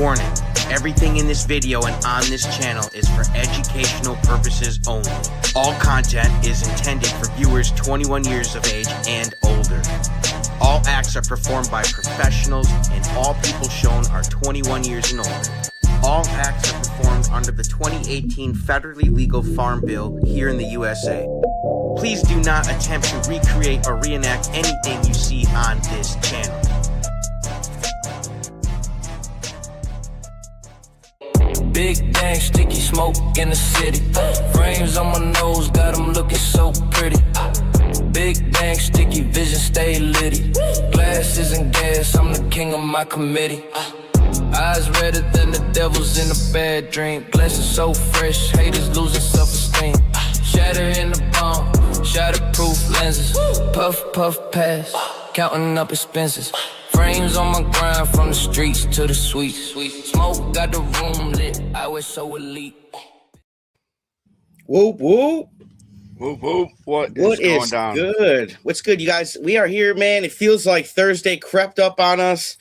Warning, everything in this video and on this channel is for educational purposes only. All content is intended for viewers 21 years of age and older. All acts are performed by professionals and all people shown are 21 years and older. All acts are performed under the 2018 federally legal Farm Bill here in the USA. Please do not attempt to recreate or reenact anything you see on this channel. Big Dank, sticky smoke in the city. Frames on my nose, got them looking so pretty. Big Dank, sticky vision, stay litty. Glasses and gas, I'm the king of my committee. Eyes redder than the devil's in a bad dream. Glasses so fresh, haters losing self-esteem. Shatter in the bomb, shatterproof lenses. Puff, puff, pass, counting up expenses. Frames on my grind from the streets to the suites. Smoke got the room lit, I was so elite. Whoop, whoop. Whoop, whoop. What What going is down? good? What's good, you guys? We are here, man. It feels like Thursday crept up on us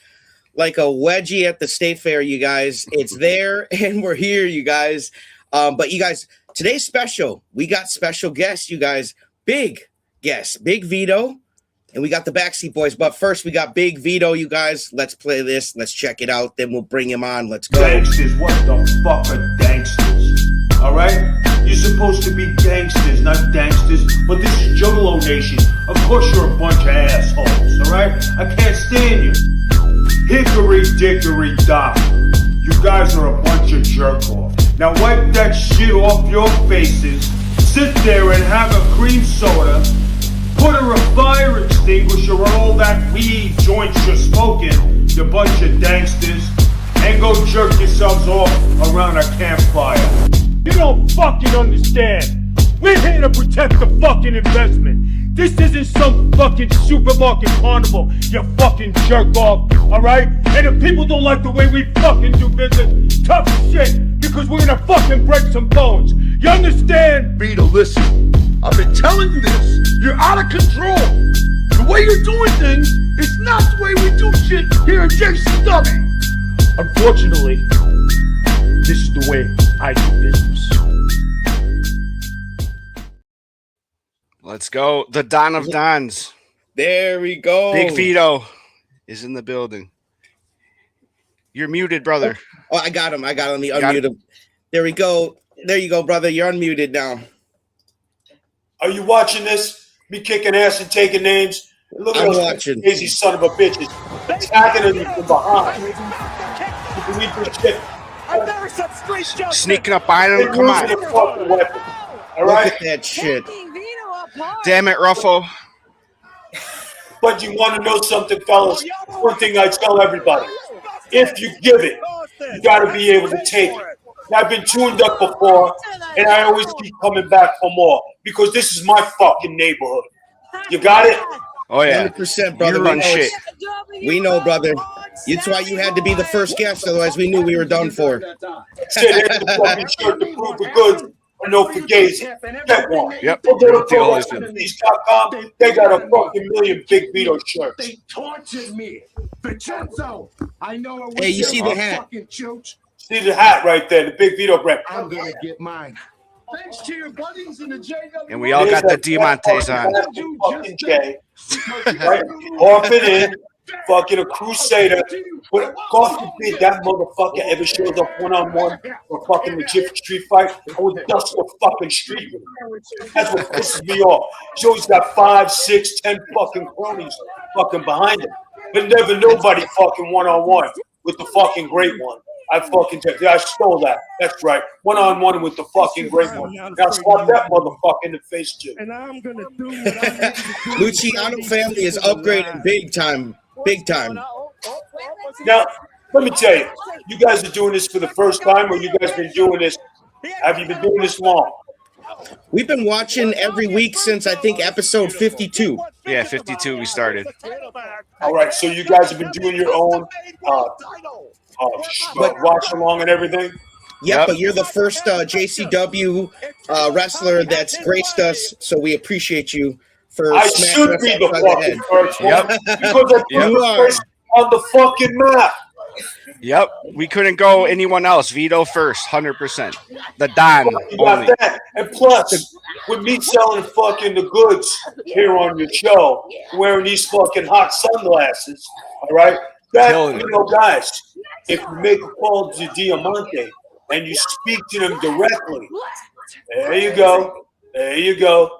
like a wedgie at the state fair, you guys. It's there, and we're here, you guys. But you guys, today's special. We got special guests, you guys. Big guests. Big Vito. And we got the Backseat Boyz. But first, we got Big Vito, you guys. Let's play this. Let's check it out. Then we'll bring him on. Let's go. Gangsters, what the fuck are gangsters? Alright? You're supposed to be gangsters, not gangsters. But this is Juggalo Nation. Of course you're a bunch of assholes, alright? I can't stand you. Hickory dickory dock. You guys are a bunch of jerk-off. Now wipe that shit off your faces. Sit there and have a cream soda. Put a fire extinguisher on all that weed joints you're smoking, you bunch of gangsters, and go jerk yourselves off around a campfire. You don't fucking understand. We're here to protect the fucking investment. This isn't some fucking supermarket carnival, you fucking jerk off, alright? And if people don't like the way we fucking do business, tough shit, because we're gonna fucking break some bones. You understand? Vito, listen. I've been telling you this. You're out of control. The way you're doing things is not the way we do shit here at JCW. Unfortunately, this is the way I do business. Let's go. The Don of Dons. There we go. Big Vito is in the building. You're muted, brother. Oh, I got him. Let me unmute him. There we go. There you go, brother. You're unmuted now. Are you watching this? Me kicking ass and taking names? Look at I'm those watching. crazy son of a bitches attacking him from behind. You believe this shit? I've never said street justice. Sneaking up behind him. Come on. Fucking weapon. All Look right? at that shit. Damn it, Ruffo. But you want to know something, fellas? One thing I tell everybody. If you give it, you got to be able to take it. I've been tuned up before, and I always keep coming back for more because this is my fucking neighborhood. You got it? Oh, yeah. 100%, brother. You run shit. We know, brother. That's why you had to be the first guest, otherwise we knew we were done for. Sit here the fucking shirt to prove the goods or no fugazi. Get one. Yep. Go to Deal is good. ProWrestlingTees.com. They got a fucking million Big Vito shirts. They tortured me. Vincenzo, I know it was Hey, you see the hat? fucking chooch. See the hat right there, the Big Vito brand. I'm gonna get mine. Thanks to your buddies in the JW. And we all got the Diamantes on. Fucking J. Right? Off it in. Fucking a crusader. But God forbid that motherfucker ever shows up one-on-one for fucking legit street fight. I would dust the fucking street with him. That's what pisses me off. He's always got 5, 6, 10 fucking cronies fucking behind him. But never nobody fucking one-on-one with the fucking great one. I stole that. That's right. One-on-one with the fucking great one. Now slap that motherfucker in the face too. And I'm gonna do what I need to do. Luciano family is upgrading big time. Big time. Now, let me tell you, you guys are doing this for the first time, or you guys been doing this? Have you been doing this long? We've been watching every week since I think episode 52. Yeah, 52 we started. All right, so you guys have been doing your own watch along and everything? Yep, but you're the first JCW wrestler that's graced us, so we appreciate you for I smashing should us be upside the the fucking head. first one Yep. because I put You the are. first on the fucking map. Yep, we couldn't go anyone else. Vito first, 100%. The Don You got only. that. And plus, with me selling fucking the goods here on your show, wearing these fucking hot sunglasses, all right? That, Killing it. you know, guys, if you make a call to Diamante and you speak to them directly, there you go. There you go.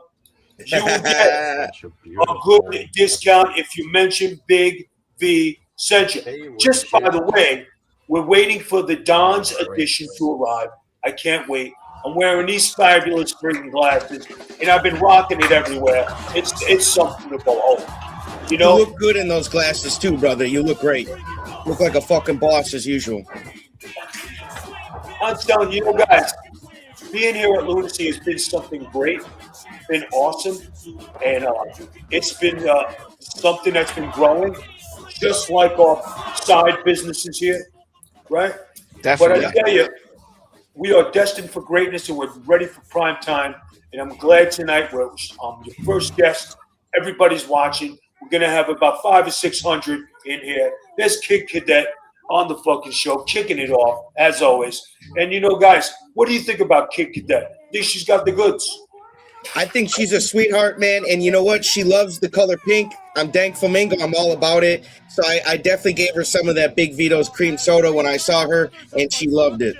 You will get a good discount if you mention Big V sent you. Just by the way, we're waiting for the Don's edition to arrive. I can't wait. I'm wearing these fabulous freaking glasses, and I've been rocking it everywhere. It's something to go home. You know, You look good in those glasses too, brother. You look great. Look like a fucking boss as usual. I'm telling you, guys, being here at Lunacy has been something great. It's been awesome, and it's been something that's been growing, just like our side businesses here, right? Definitely. But I tell you, we are destined for greatness, and we're ready for prime time. And I'm glad tonight we're your first guest. Everybody's watching. We're gonna have about 500 or 600 in here. There's Kid Cadet on the fucking show, kicking it off as always. And you know, guys, what do you think about Kid Cadet? Think she's got the goods? I think she's a sweetheart, man. And you know what? She loves the color pink. I'm Dank Flamingo. I'm all about it. So I definitely gave her some of that Big Vito's cream soda when I saw her, and she loved it.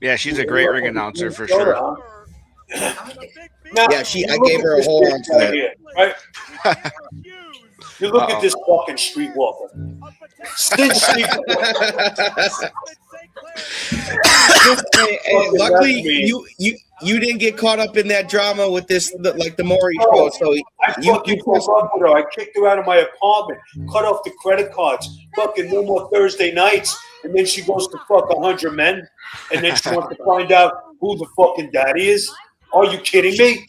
Yeah, she's a great ring announcer for sure. Now, Yeah, I gave her a whole arm for that. here, right? You look at this fucking streetwalker. Since Hey, luckily, you didn't get caught up in that drama with this, like the Maury show. So I fucking broke up with her. I kicked her out of my apartment, cut off the credit cards, fucking no more Thursday nights, and then she goes to fuck 100 men, and then she wants to find out who the fucking daddy is. Are you kidding me?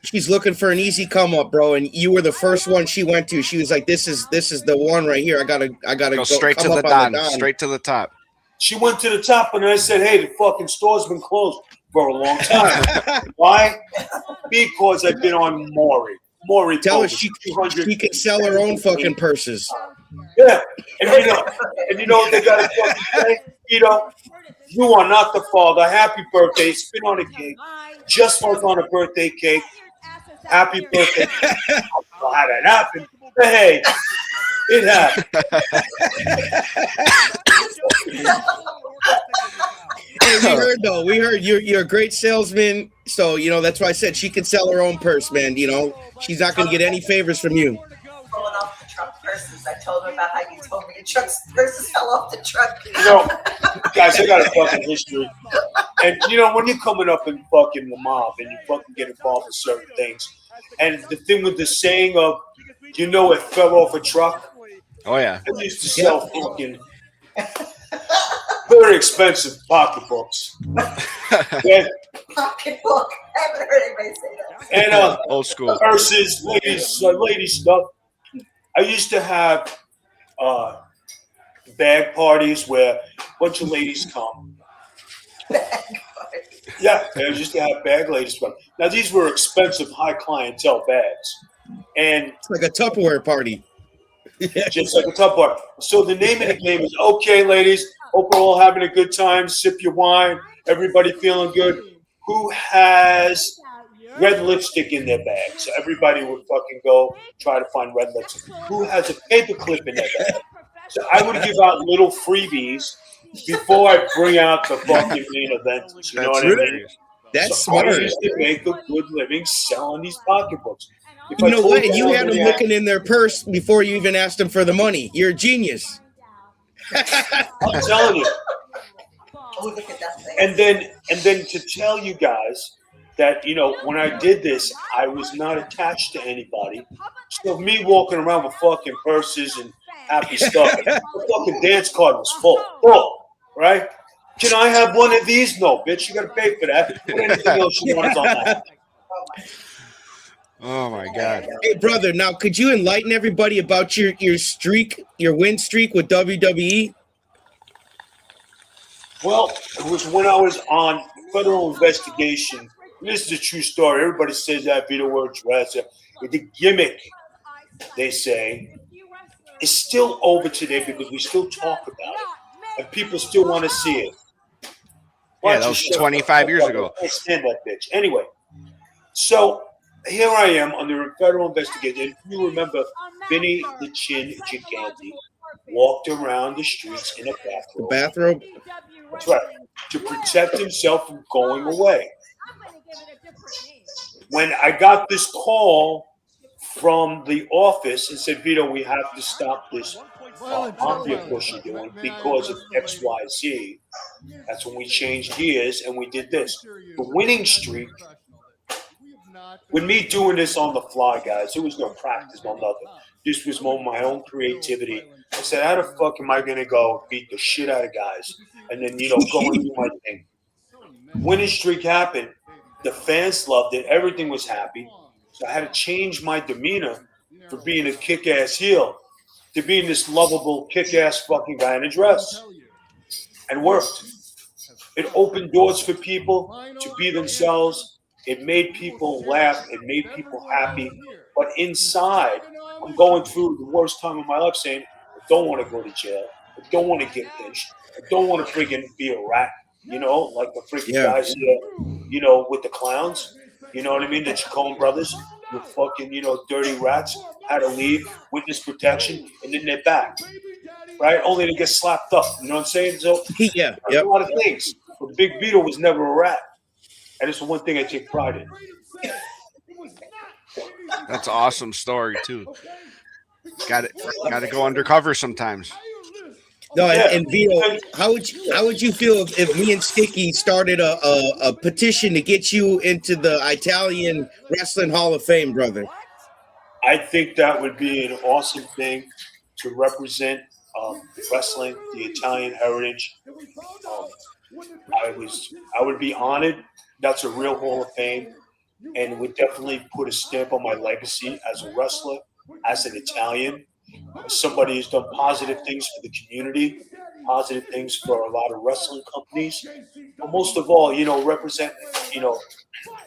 she's looking for an easy come up, bro. And you were the first one she went to. She was like, "This is the one right here. I gotta Go straight to the Don. Straight to the top. She went to the top, and I said, "Hey, the fucking store's been closed for a long time." Why? Because I've been on Maury. Tell her she can sell her own fucking purses. Yeah, and you know what they gotta fucking say? You know, you are not the father. Happy birthday. Spit on a cake, just like on a birthday cake. Happy birthday. I don't know how that happened, but hey, it happened. Hey, we heard you're a great salesman. So, you know, that's why I said she can sell her own purse, man. You know, she's not going to get any favors from you. Pulling off the truck purses. I told her about how you told me your truck's purses fell off the truck. You know, guys, I got a fucking history. And, you know, when you're coming up in fucking the mob and you fucking get involved in certain things, and the thing with the saying of, you know, it fell off a truck. Oh, yeah. I used to sell fucking very expensive pocketbooks. Yeah. Pocketbook. I haven't heard anybody say that. And old school purses, ladies stuff. I used to have bag parties where a bunch of ladies come. Yeah, I used to have bag ladies come. Now these were expensive, high clientele bags, and It's like a Tupperware party. just like a top bar. So the name of the game is, okay, ladies, hope we're all having a good time. Sip your wine. Everybody feeling good. Who has red lipstick in their bag? So everybody would fucking go try to find red lipstick. Who has a paper clip in their bag? So I would give out little freebies before I bring out the fucking main event. You know what I mean? That's So smart. I used to make a good living selling these pocketbooks. If You I know told what? You had them somebody looking in their purse before you even asked them for the money. You're a genius. I'm telling you. Oh, look at that thing. And then to tell you guys that, you know, when I did this, I was not attached to anybody. So me walking around with fucking purses and happy stuff, the fucking dance card was full, right? Can I have one of these? No, bitch, you gotta pay for that. Put anything else you want on that. Oh my God. Hey, brother, now could you enlighten everybody about your streak, your win streak with WWE? Well, it was when I was on federal investigation. This is a true story. Everybody says that Vito word dress. The gimmick, they say, is still over today because we still talk about it. and people still want to see it. Yeah, that was 25 years ago. I can't stand that bitch. Anyway, so here I am under a federal investigation. If you remember, Vinny the Chin Gigante walked around the streets in a bathrobe. The bathrobe? That's right. To protect himself from going away. When I got this call from the office and said, Vito, we have to stop this mafia push you're doing because of X, Y, Z. That's when we changed gears and we did this. The winning streak, with me doing this on the fly, guys, there was no practice, no nothing. This was more my own creativity. I said, how the fuck am I going to go beat the shit out of guys and then, you know, go and do my thing? Winning streak happened. The fans loved it. Everything was happy. So I had to change my demeanor for being a kick-ass heel to being this lovable, kick-ass fucking guy in a dress. And worked. It opened doors for people to be themselves. It made people laugh. It made people happy. But inside, I'm going through the worst time of my life saying, I don't want to go to jail. I don't want to get pinched. I don't want to friggin' be a rat, you know, like the freaking guys here, you know, with the clowns. You know what I mean? The Chacon brothers, the fucking, you know, dirty rats, had to leave, witness protection, and then they're back. Right? Only to get slapped up. You know what I'm saying? So, a lot of things. But Big Vito was never a rat. And it's the one thing I take pride in. That's an awesome story, too. Got to go undercover sometimes. No, and Vito, how would you feel if me and Sticky started a petition to get you into the Italian Wrestling Hall of Fame, brother? I think that would be an awesome thing to represent wrestling, the Italian heritage. I would be honored. That's a real Hall of Fame, and would definitely put a stamp on my legacy as a wrestler, as an Italian. Somebody who's done positive things for the community, positive things for a lot of wrestling companies, but most of all, you know, represent, you know,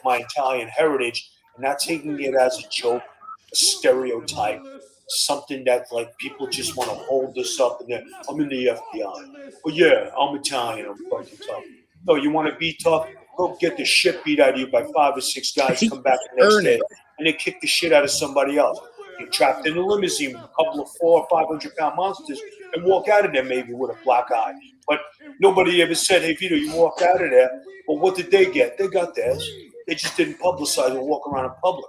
my Italian heritage and not taking it as a joke, a stereotype, something that like people just want to hold this up and then I'm in the FBI. Well, yeah, I'm Italian, I'm fucking tough. No, you want to be tough? Go get the shit beat out of you by 5 or 6 guys, come back the next day, and then kick the shit out of somebody else. Get trapped in a limousine with a couple of 400 or 500-pound monsters and walk out of there maybe with a black eye. But nobody ever said, hey, Vito, you walked out of there. But what did they get? They got theirs. They just didn't publicize or walk around in public.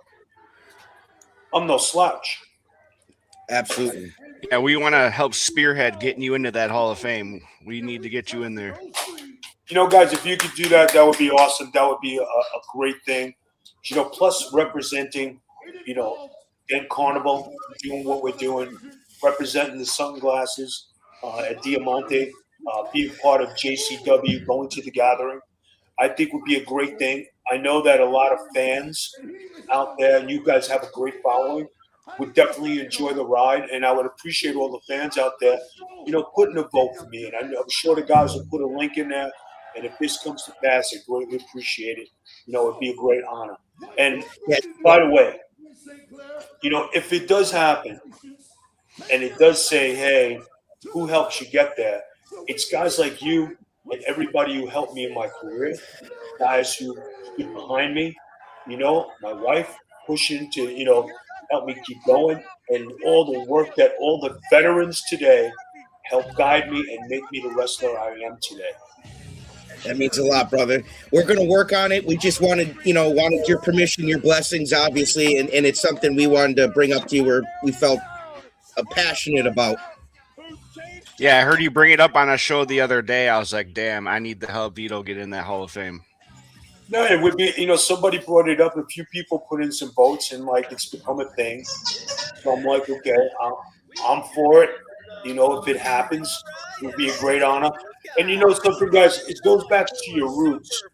I'm no slouch. Absolutely. Yeah, we want to help spearhead getting you into that Hall of Fame. We need to get you in there. You know, guys, if you could do that, that would be awesome. That would be a great thing. You know, plus representing, you know, in Carnival, doing what we're doing, representing the sunglasses at Diamante, being part of JCW, going to the gathering, I think would be a great thing. I know that a lot of fans out there, and you guys have a great following, would definitely enjoy the ride, and I would appreciate all the fans out there, you know, putting a vote for me. And I'm sure the guys will put a link in there, and if this comes to pass, I greatly appreciate it. You know, it'd be a great honor. And by the way, you know, if it does happen and it does say, hey, who helps you get there? It's guys like you and everybody who helped me in my career, guys who stood behind me, you know, my wife pushing to, you know, help me keep going, and all the work that all the veterans today help guide me and make me the wrestler I am today. That means a lot, brother. We're going to work on it. We just wanted your permission, your blessings, obviously, and it's something we wanted to bring up to you where we felt passionate about. Yeah, I heard you bring it up on a show the other day. I was like, damn, I need to help Vito get in that Hall of Fame. No, it would be, you know, somebody brought it up. A few people put in some votes, and like it's become a thing. So I'm like, okay, I'm for it. You know, if it happens, it would be a great honor. And you know something, guys, it goes back to your roots.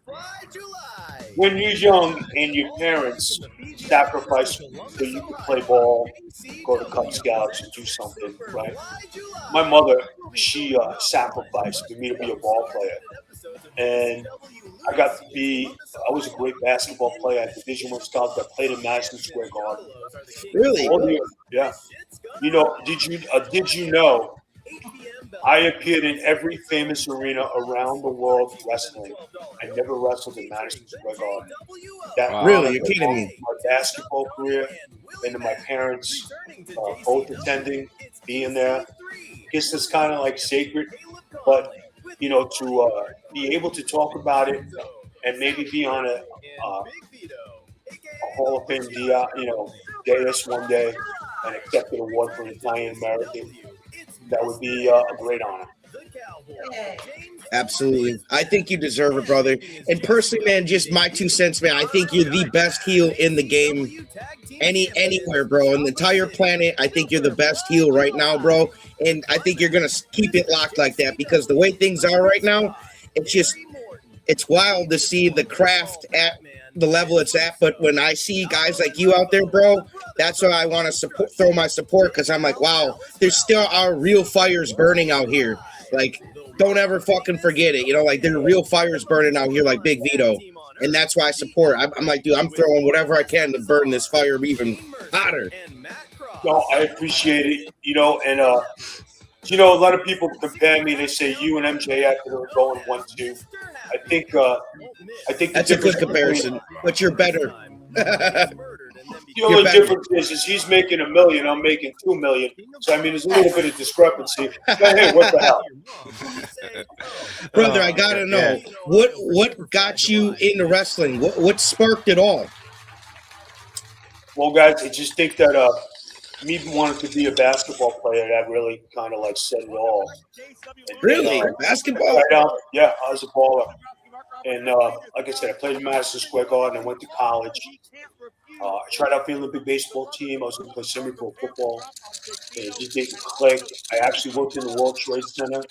When you're young and your parents sacrifice so you could play ball, go to Cub Scouts, and do something, right? My mother, she sacrificed for me to be a ball player. And I was a great basketball player at Division I Scouts. I played in Madison Square Garden. Really? Yeah. You know, did you know I appeared in every famous arena around the world wrestling. I never wrestled in Madison Square Garden. That Really? You're kidding me? my basketball career and my parents both attending, being there. I guess it's kind of like sacred, but you know, to be able to talk about it and maybe be on a Hall of Fame, dais one day and accept an award for an Italian American, that would be a great honor. Absolutely. I think you deserve it, brother. And personally, man, just my 2 cents, man, I think you're the best heel in the game anywhere, bro. On the entire planet, I think you're the best heel right now, bro. And I think you're going to keep it locked like that because the way things are right now, it's wild to see the craft at the level it's at. But when I see guys like you out there, bro, that's why I want to throw my support, because I'm like, wow, there still are real fires burning out here. Like, don't ever fucking forget it. You know, like, there are real fires burning out here like Big Vito. And that's why I support. I'm like, dude, I'm throwing whatever I can to burn this fire even hotter. No, I appreciate it. You know, and you know, a lot of people compare me. They say you and MJF are going 1-2. I think That's a good comparison, but you're better. The only difference is he's making $1 million, I'm making $2 million. So I mean, there's a little bit of discrepancy. Hey, what the hell, brother? I gotta know what got you into wrestling. What sparked it all? Well, guys, I just think that me wanting to be a basketball player, that really kind of like said it all. And, really, basketball? Yeah, I was a baller. And like I said, I played in Madison Square Garden. I went to college. I tried out for the Olympic baseball team. I was going to play semi-pro football. And it just didn't click. I actually worked in the World Trade Center,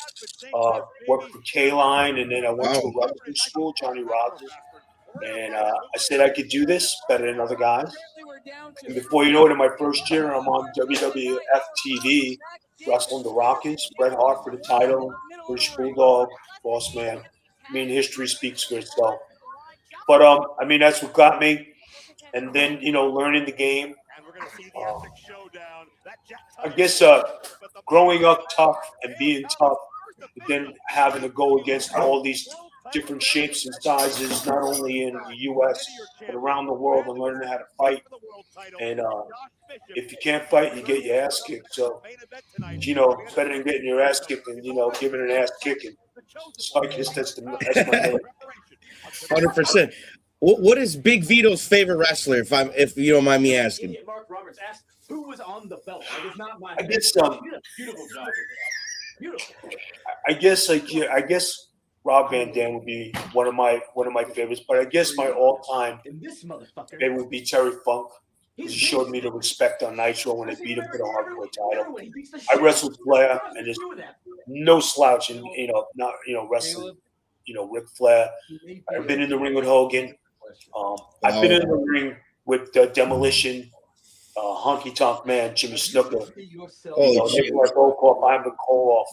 worked for K-Line, and then I went to a wrestling school, Johnny Rogers. And I said I could do this better than other guys. And before you know it, in my first year, I'm on WWF TV, wrestling the Rockets, Bret Hart for the title, British Bulldog, Boss Man. I mean, history speaks for itself. But, I mean, that's what got me. And then, you know, learning the game. I guess growing up tough and being tough, but then having to go against all these different shapes and sizes, not only in the U.S., but around the world, and learning how to fight. And if you can't fight, you get your ass kicked. So, you know, it's better than getting your ass kicked and, you know, giving an ass kicking. So I guess that's my 100%. What is Big Vito's favorite wrestler, if you don't mind me asking? Who was on the belt? I guess Rob Van Dam would be one of my favorites, but I guess my all-time favorite would be Terry Funk. He showed me the respect on Nitro when I beat him for the hardcore title. I wrestled Flair, and there's no slouch in wrestling. You know, Ric Flair. I've been in the ring with Hogan. I've been in the ring with Demolition, Honky Tonk Man, Jimmy Snuka. Nikolai Volkov, Ivan Koloff.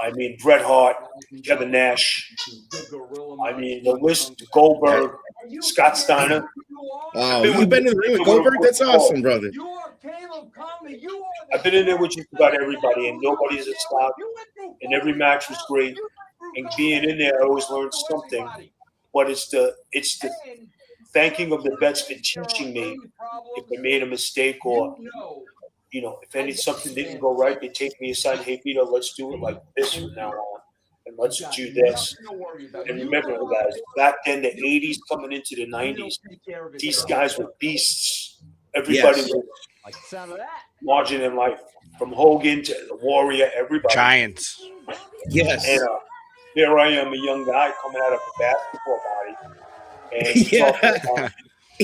I mean, Bret Hart, Kevin Nash. I mean, the list, Goldberg, Scott Steiner. Wow, you've been in the ring with Goldberg? That's awesome, brother. I've been in there with just about everybody, and nobody's a stop. And every match was great. And being in there, I always learned something. But it's the thanking of the vets for teaching me if they made a mistake, or you know, if something didn't go right, they take me aside. Hey, Vito, let's do it like this from now on, and let's do this. And remember, guys, back then, the '80s coming into the '90s, these guys were beasts. Everybody was larger than life, from Hogan to the Warrior, everybody. Giants. Yes. And here I am, a young guy coming out of a basketball body. And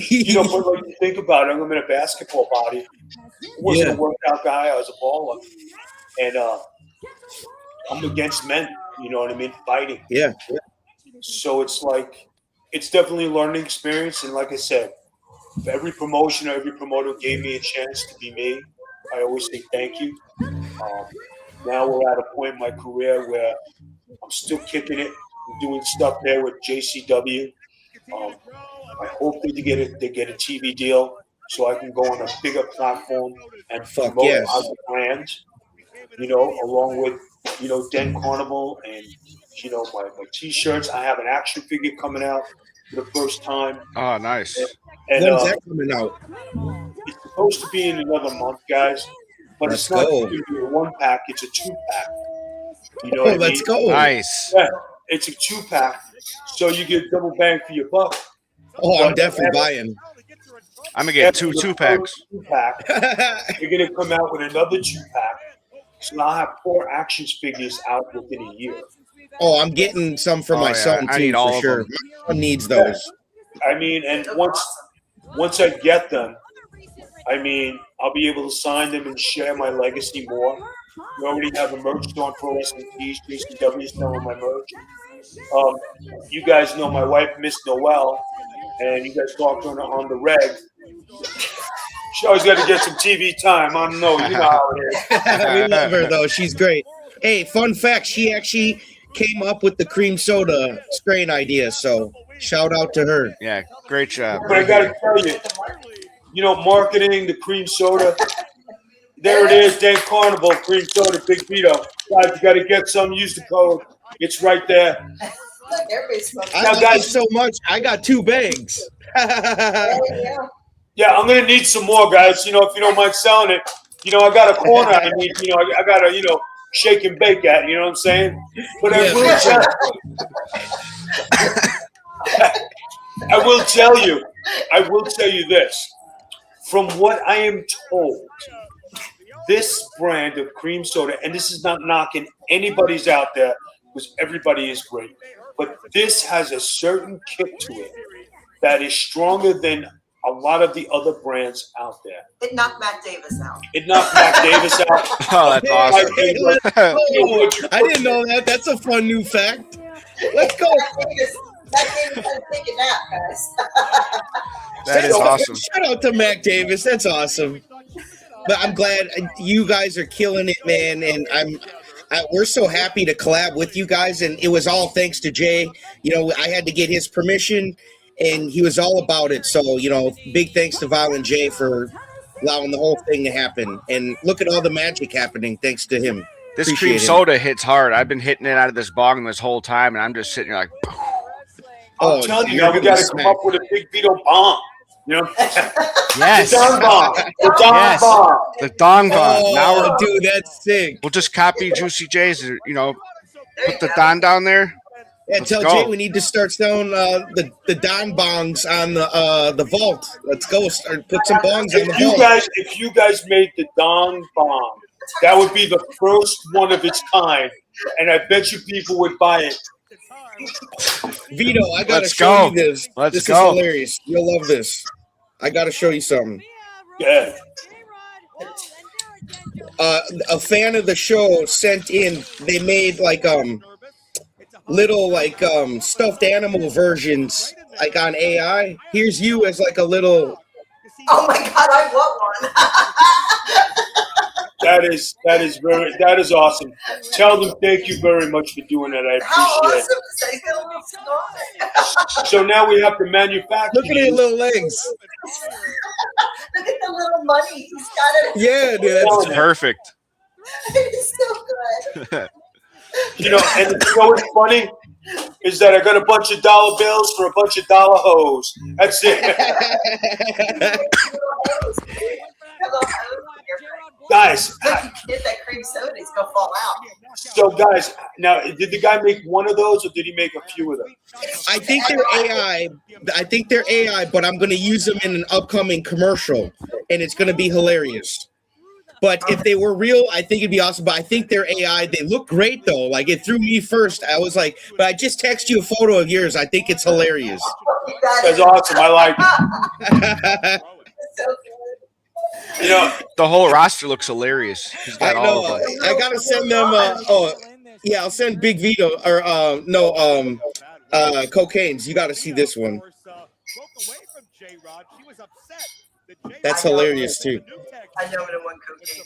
you know, but like you think about it, I'm in a basketball body. I wasn't a workout guy, I was a baller. And I'm against men, you know what I mean? Fighting. Yeah. So it's like, it's definitely a learning experience. And like I said, if every promotion or every promoter gave me a chance to be me, I always say thank you. Now we're at a point in my career where I'm still kicking it. I'm doing stuff there with JCW. I hope they get a TV deal so I can go on a bigger platform and promote other brands. you know, along with, you know, Dank Carnival and, you know, my T-shirts. I have an action figure coming out for the first time. Oh, nice. And When's that coming out? it's supposed to be in another month, guys. But Let's it's not go. going to be a 1-pack. It's a 2-pack. You know Oh, what I let's mean? go. Nice. Yeah, it's a 2-pack. So you get double bang for your buck. Oh, I'm definitely buying. I'm gonna get After two the 2-packs. first 2-pack, you're going to come out with another 2-pack. So I'll have 4 action figures out within a year. Oh, I'm getting some for my yeah. son I too, need all for of sure. them. My son needs those. I mean, and once I get them, I mean, I'll be able to sign them and share my legacy more. We already have a merch store on Pro Wrestling Tees, JCW selling my merch. You guys know my wife, Miss Noel, and you guys talk to her on the reg. She always got to get some TV time. I don't know. You know how it is. We love her though. She's great. Hey, fun fact, she actually came up with the cream soda strain idea, so shout out to her. Yeah, great job. But I got to tell you, you know, marketing, the cream soda. There it is, Dank Carnival, cream soda, Big Vito. Guys, you got to get some. Use the code. It's right there. Everybody's smoking. I Now, love guys- it so much. I got 2 bags. Yeah. Yeah, I'm gonna need some more, guys. You know, if you don't mind selling it, you know, I got a corner. I need, you know, I got to, you know, shake and bake at. You know what I'm saying? But I Yeah, will for sure. I will tell you. I will tell you this. From what I am told, this brand of cream soda, and this is not knocking anybody's out there because everybody is great, but this has a certain kick to it that is stronger than a lot of the other brands out there. It knocked Matt Davis out. It knocked Matt Davis out. Oh, that's awesome. Oh, I didn't know that. That's a fun new fact. Let's go. Matt Davis had to take a nap, guys. That is awesome. Shout out to Mac Davis. That's awesome. But I'm glad you guys are killing it, man. And we're so happy to collab with you guys. And it was all thanks to Jay. You know, I had to get his permission, and he was all about it. So, you know, big thanks to Val and Jay for allowing the whole thing to happen. And look at all the magic happening thanks to him. This Appreciate cream it. soda hits hard. I've been hitting it out of this bong this whole time, and I'm just sitting here like, I'm telling you, you're now we gonna got to smack. come up with a Big Vito bomb. You know, yes, the Don bomb, the Don Yes. bomb. the dong bong. Now Oh, dude, that's sick. we'll just copy Juicy J's. You know, There put you the go. Don down there. Yeah, Let's tell go. Jay we need to start selling the Don bongs on the vault. Let's go. Put some bongs on the vault. If you guys made the Don bomb, that would be the first one of its kind, and I bet you people would buy it. Vito, I gotta Let's show go. you this. Let's this go. is hilarious. You'll love this. I gotta show you something. Yeah. A fan of the show sent in. They made like little like stuffed animal versions like on AI. Here's you as like a little. Oh my God, I want one. That is awesome. Tell them thank you very much for doing that. I How appreciate awesome is that? He's got a little snoring. it. So now we have to manufacture. Look at his these. little legs. Look at the little money. He's got it. Yeah, dude. That's, It's perfect. It's so good. You know, and you know what's funny is that I got a bunch of dollar bills for a bunch of dollar hoes. That's it. Guys, Look, you get that cream soda, he's gonna fall out. so guys, now did the guy make one of those or did he make a few of them? I think they're AI. I think they're AI, but I'm gonna use them in an upcoming commercial, and it's gonna be hilarious. But if they were real, I think it'd be awesome. But I think they're AI. They look great though. Like it threw me first. I was like, but I just text you a photo of yours. I think it's hilarious. That's awesome. I like it. So good. You know, The whole roster looks hilarious. He's I got all know. of them. I gotta send them. Yeah, I'll send Big Vito or Cocaine's. You gotta see this one. That's hilarious too. I know it in one cocaine.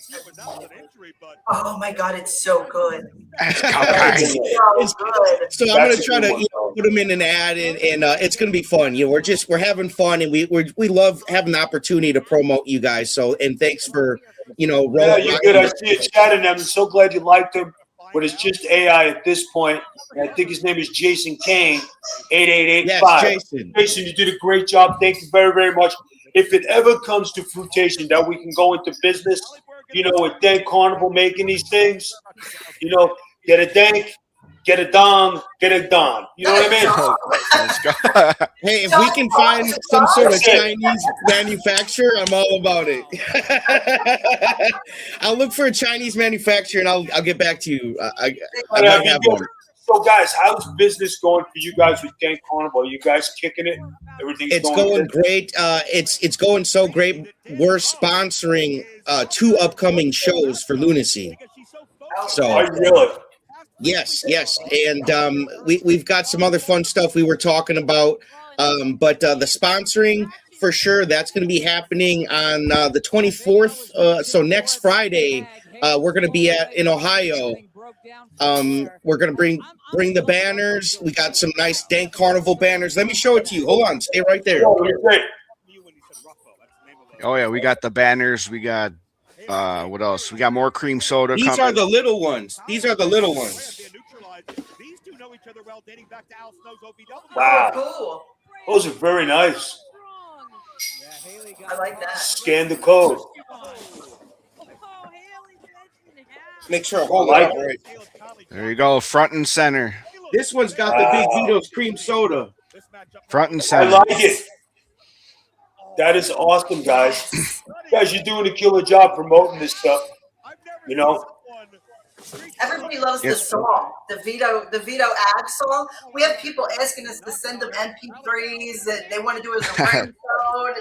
Oh my God, it's so good. That's cocaine. So good. So I'm That's gonna a try good to one. put them in an ad, and it's gonna be fun. You know, we're having fun, and we love having the opportunity to promote you guys. So, and thanks for Yeah, you're good. I see it chatting them. I'm so glad you liked him. But it's just AI at this point. And I think his name is Jason Kane, 8885. Yes, Jason. Jason, you did a great job. Thank you very, very much. If it ever comes to fruitation that we can go into business, with Dank Carnival making these things, get a Dank, get a Dong, get a Don. You know what I mean? Let's go. Hey, if we can find some sort of Chinese manufacturer, I'm all about it. I'll look for a Chinese manufacturer and I'll get back to you. I might have one. So, guys, how's business going for you guys with Dank Carnival? Are you guys kicking it? Everything's going great. It's going so great. We're sponsoring 2 upcoming shows for Lunacy. So, really? Yes, and we've got some other fun stuff we were talking about. But the sponsoring for sure, that's going to be happening on the 24th. So next Friday, we're going to be in Ohio. We're going to bring the banners. We got some nice Dank Carnival banners. Let me show it to you. Hold on, stay right there. Oh yeah, we got the banners. We got what else? We got more cream soda. These are the little ones. Wow, cool. Those are very nice. I like that. Scan the code. Make sure I hold it right. There you go, front and center. This one's got the Big Vito's cream soda. Front and center. I like it. That is awesome, guys. Guys, you're doing a killer job promoting this stuff. Everybody loves this song, the Vito ad song. We have people asking us to send them MP3s that they want to do as a ringtone.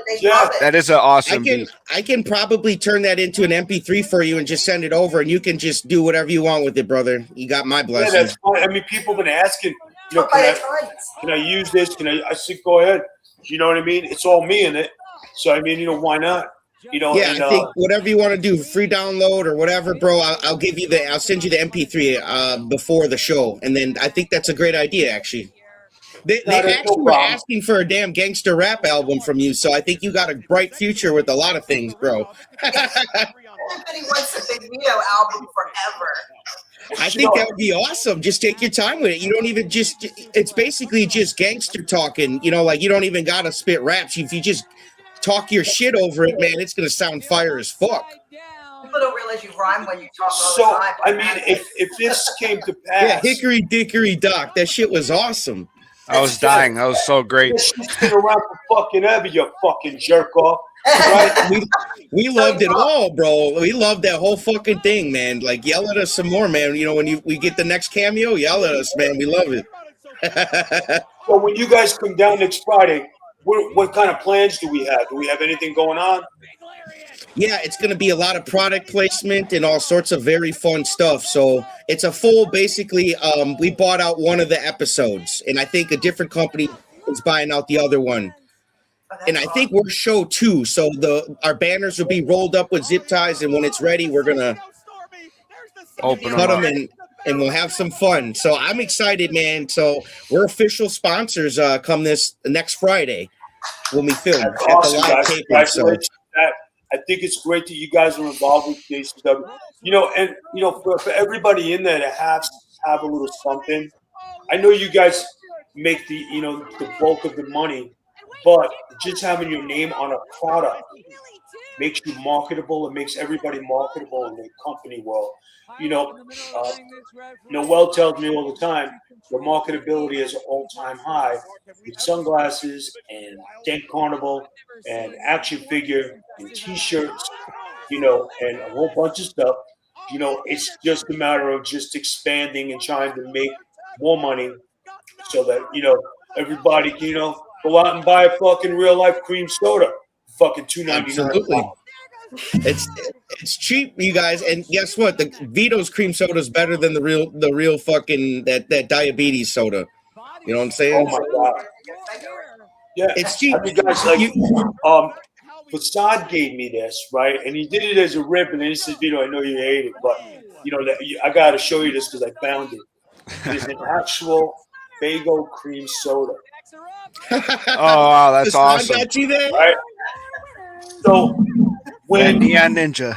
They love it. That is an awesome beat. I can probably turn that into an MP3 for you and just send it over, and you can just do whatever you want with it, brother. You got my blessing. Yeah, that's fine. I mean, people have been asking, can I use this? I said, go ahead. You know what I mean? It's all me in it. So, I mean, why not? I think whatever you want to do, free download or whatever, bro. I'll send you the MP3 before the show, and then I think that's a great idea. Actually, they actually were asking for a damn gangster rap album from you, so I think you got a bright future with a lot of things, bro. Everybody wants a Big Vito album forever. I think that would be awesome. Just take your time with it. You don't even it's basically just gangster talking. You don't even gotta spit raps. If you just talk your shit over it, man, it's gonna sound fire as fuck. People don't realize you rhyme when you talk all the time. I mean, if this came to pass, yeah, hickory dickory dock, that shit was awesome. I was dying. That was so great. She's been around for fucking ever, you fucking jerk off. Right? we loved it all, bro. We loved that whole fucking thing, man. Like, yell at us some more, man. When we get the next cameo, yell at us, man. We love it. So when you guys come down next Friday, what kind of plans do we have? Do we have anything going on? Yeah, it's going to be a lot of product placement and all sorts of very fun stuff. So it's a full, basically, we bought out one of the episodes, and I think a different company is buying out the other one. And I think we're show 2. So our banners will be rolled up with zip ties, and when it's ready, we're going to cut them and we'll have some fun. So I'm excited, man. So we're official sponsors come this next Friday when we film at awesome, the live taping. So I think it's great that you guys are involved with JCW. For everybody in there to have a little something. I know you guys make the bulk of the money, but just having your name on a product makes you marketable. It makes everybody marketable in the company world. Noel tells me all the time, the marketability is an all-time high with sunglasses and Dank Carnival and action figure and T-shirts, and a whole bunch of stuff. It's just a matter of just expanding and trying to make more money so that, everybody can, go out and buy a fucking real-life cream soda, fucking $2.99. Absolutely. It's cheap, you guys, and guess what? The Vito's cream soda is better than the real fucking that diabetes soda. You know what I'm saying? Oh my god! Yeah, it's cheap. I mean, guys, Facade gave me this, right, and he did it as a rip, and then he said, "Vito, I know you hate it, but I got to show you this because I found it. It's an actual Fago cream soda." Oh wow, that's awesome! I got you there. Right. So when Neon Ninja.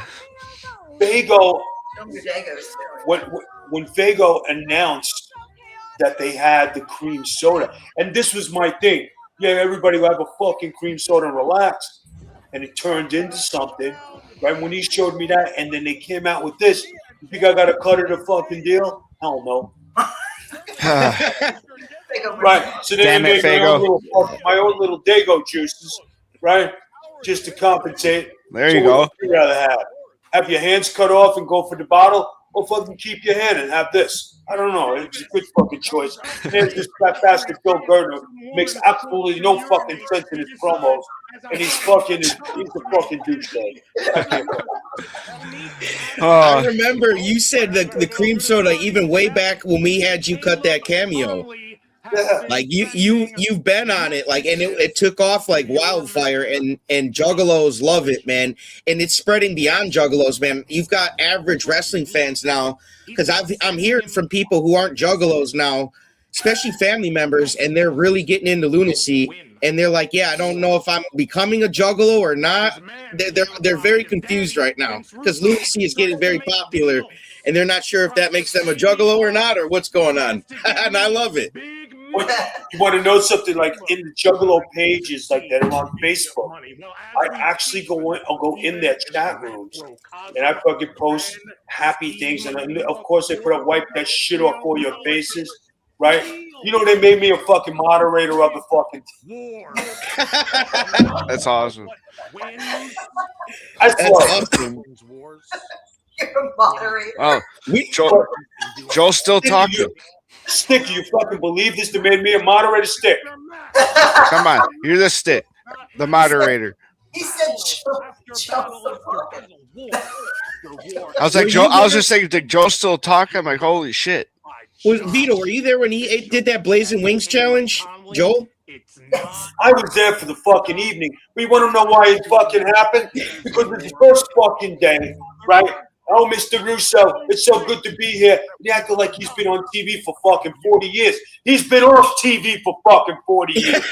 Fago, Show me your Dagos. when Fago announced that they had the cream soda, and this was my thing. Yeah, everybody will have a fucking cream soda and relax. And it turned into something, right? When he showed me that, and then they came out with this. You think I got to cut it a fucking deal? Hell no. Right. So then I made my own little Dago juices, right? Just to compensate. There you go. What would you rather have your hands cut off and go for the bottle, or fucking keep your hand and have this? I don't know. It's a good fucking choice. There's this fat bastard Bill Gardner makes absolutely no fucking sense in his promos, and he's a fucking douchebag. I remember you said the cream soda even way back when we had you cut that cameo. Yeah. Like you've been on it, like, and it took off like wildfire, and juggalos love it, man, and it's spreading beyond juggalos, man. You've got average wrestling fans now, because I'm hearing from people who aren't juggalos now, especially family members, and they're really getting into lunacy, and they're like, yeah, I don't know if I'm becoming a juggalo or not. They're very confused right now because lunacy is getting very popular, and they're not sure if that makes them a juggalo or not, or what's going on. And I love it. You want to know something? Like in the Juggalo pages like that are on Facebook, I actually I'll go in their chat rooms and I fucking post happy things, and of course they put a wipe that shit off all your faces, right? You know, they made me a fucking moderator of the fucking team. That's awesome. That's awesome. You're a moderator. Oh, Joel's still talking. Sticky, you fucking believe this? They made me a moderator. Stick. Come on, you're the stick, the moderator. He said, Joe. I was like, Joe. I was just saying, did Joe still talk? I'm like, holy shit. Vito, were you there when he did that Blazing Wings challenge, Joel? I was there for the fucking evening. But you want to know why it fucking happened? Because it's the first fucking day, right? Oh, Mr. Russo, it's so good to be here. He acted like he's been on TV for fucking 40 years. He's been off TV for fucking 40 years.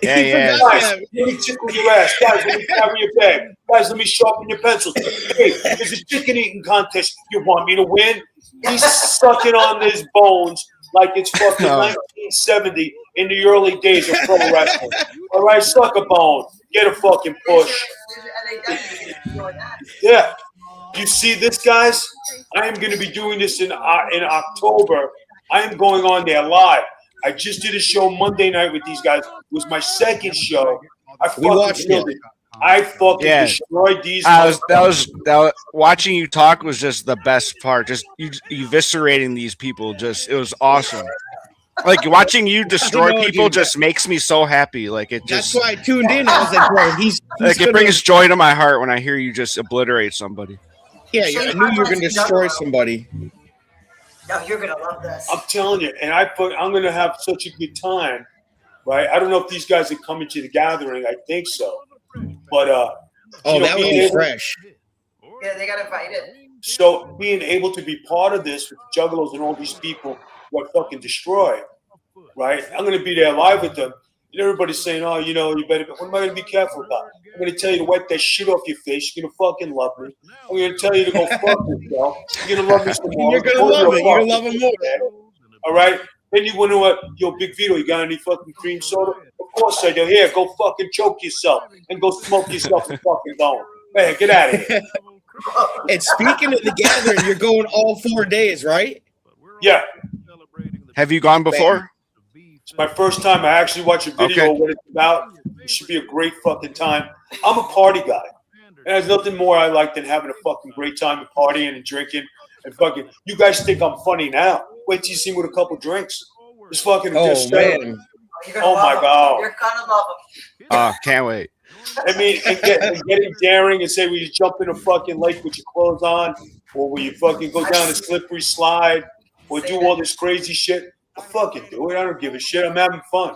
Yeah. Guys, let me tickle your ass. Guys, let me carry your bag. Guys, let me sharpen your pencils. Hey, there's a chicken eating contest. You want me to win? He's sucking on his bones like it's fucking 1970 in the early days of pro wrestling. All right, suck a bone. Get a fucking push. Yeah. You see this, guys? I am going to be doing this in October. I am going on there live. I just did a show Monday night with these guys. It was my second show. We watched it. I fucking destroyed these. That was watching you talk was just the best part. Just you eviscerating these people. It was awesome. Like watching you destroy people just makes me so happy. Like it just. That's why I tuned in. I was like, bro, he's like it brings joy to my heart when I hear you just obliterate somebody. Yeah, I knew you were gonna destroy somebody. No, you're gonna love this. I'm telling you, and I'm gonna have such a good time, right? I don't know if these guys are coming to the gathering. I think so, but that would be fresh. Yeah, they got invited. So being able to be part of this with the Juggalos and all these people who I fucking destroy, right? I'm gonna be there live with them. And everybody's saying, oh, you know, you better. What am I gonna be careful about? I'm gonna tell you to wipe that shit off your face. You're gonna fucking love me. I'm gonna tell you to go fuck yourself. You're gonna love me some more. You're gonna love it. You're gonna love him more. All right. Then you wonder what? Yo, Big Vito, you got any fucking cream soda? Of course I do. Here, go fucking choke yourself and go smoke yourself a fucking bone. Man, get out of here. And speaking of the gathering, you're going all 4 days, right? Yeah. Have you gone before? It's my first time. I actually watched a video of what it's about. It should be a great fucking time. I'm a party guy. And there's nothing more I like than having a fucking great time and partying and drinking and fucking. You guys think I'm funny now? Wait till you see me with a couple drinks. It's fucking. Man. Oh my God. You're gonna love them. Can't wait. I mean, and getting daring and say, will you jump in a fucking lake with your clothes on? Or will you fucking go down a slippery slide? Or do all this crazy shit? I'll fucking do it. I don't give a shit. I'm having fun.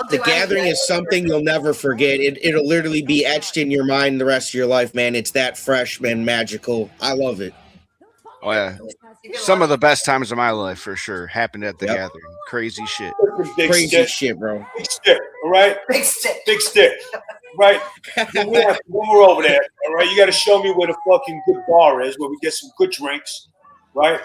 The gathering is something you'll never forget. It'll literally be etched in your mind the rest of your life, man. It's that fresh, man, magical. I love it. Oh, yeah. Some of the best times of my life, for sure, happened at the gathering. Crazy shit. Crazy shit, bro. Big stick, all right? Big stick. Big stick. right? When we're over there, all right, you got to show me where the fucking good bar is, where we get some good drinks, right?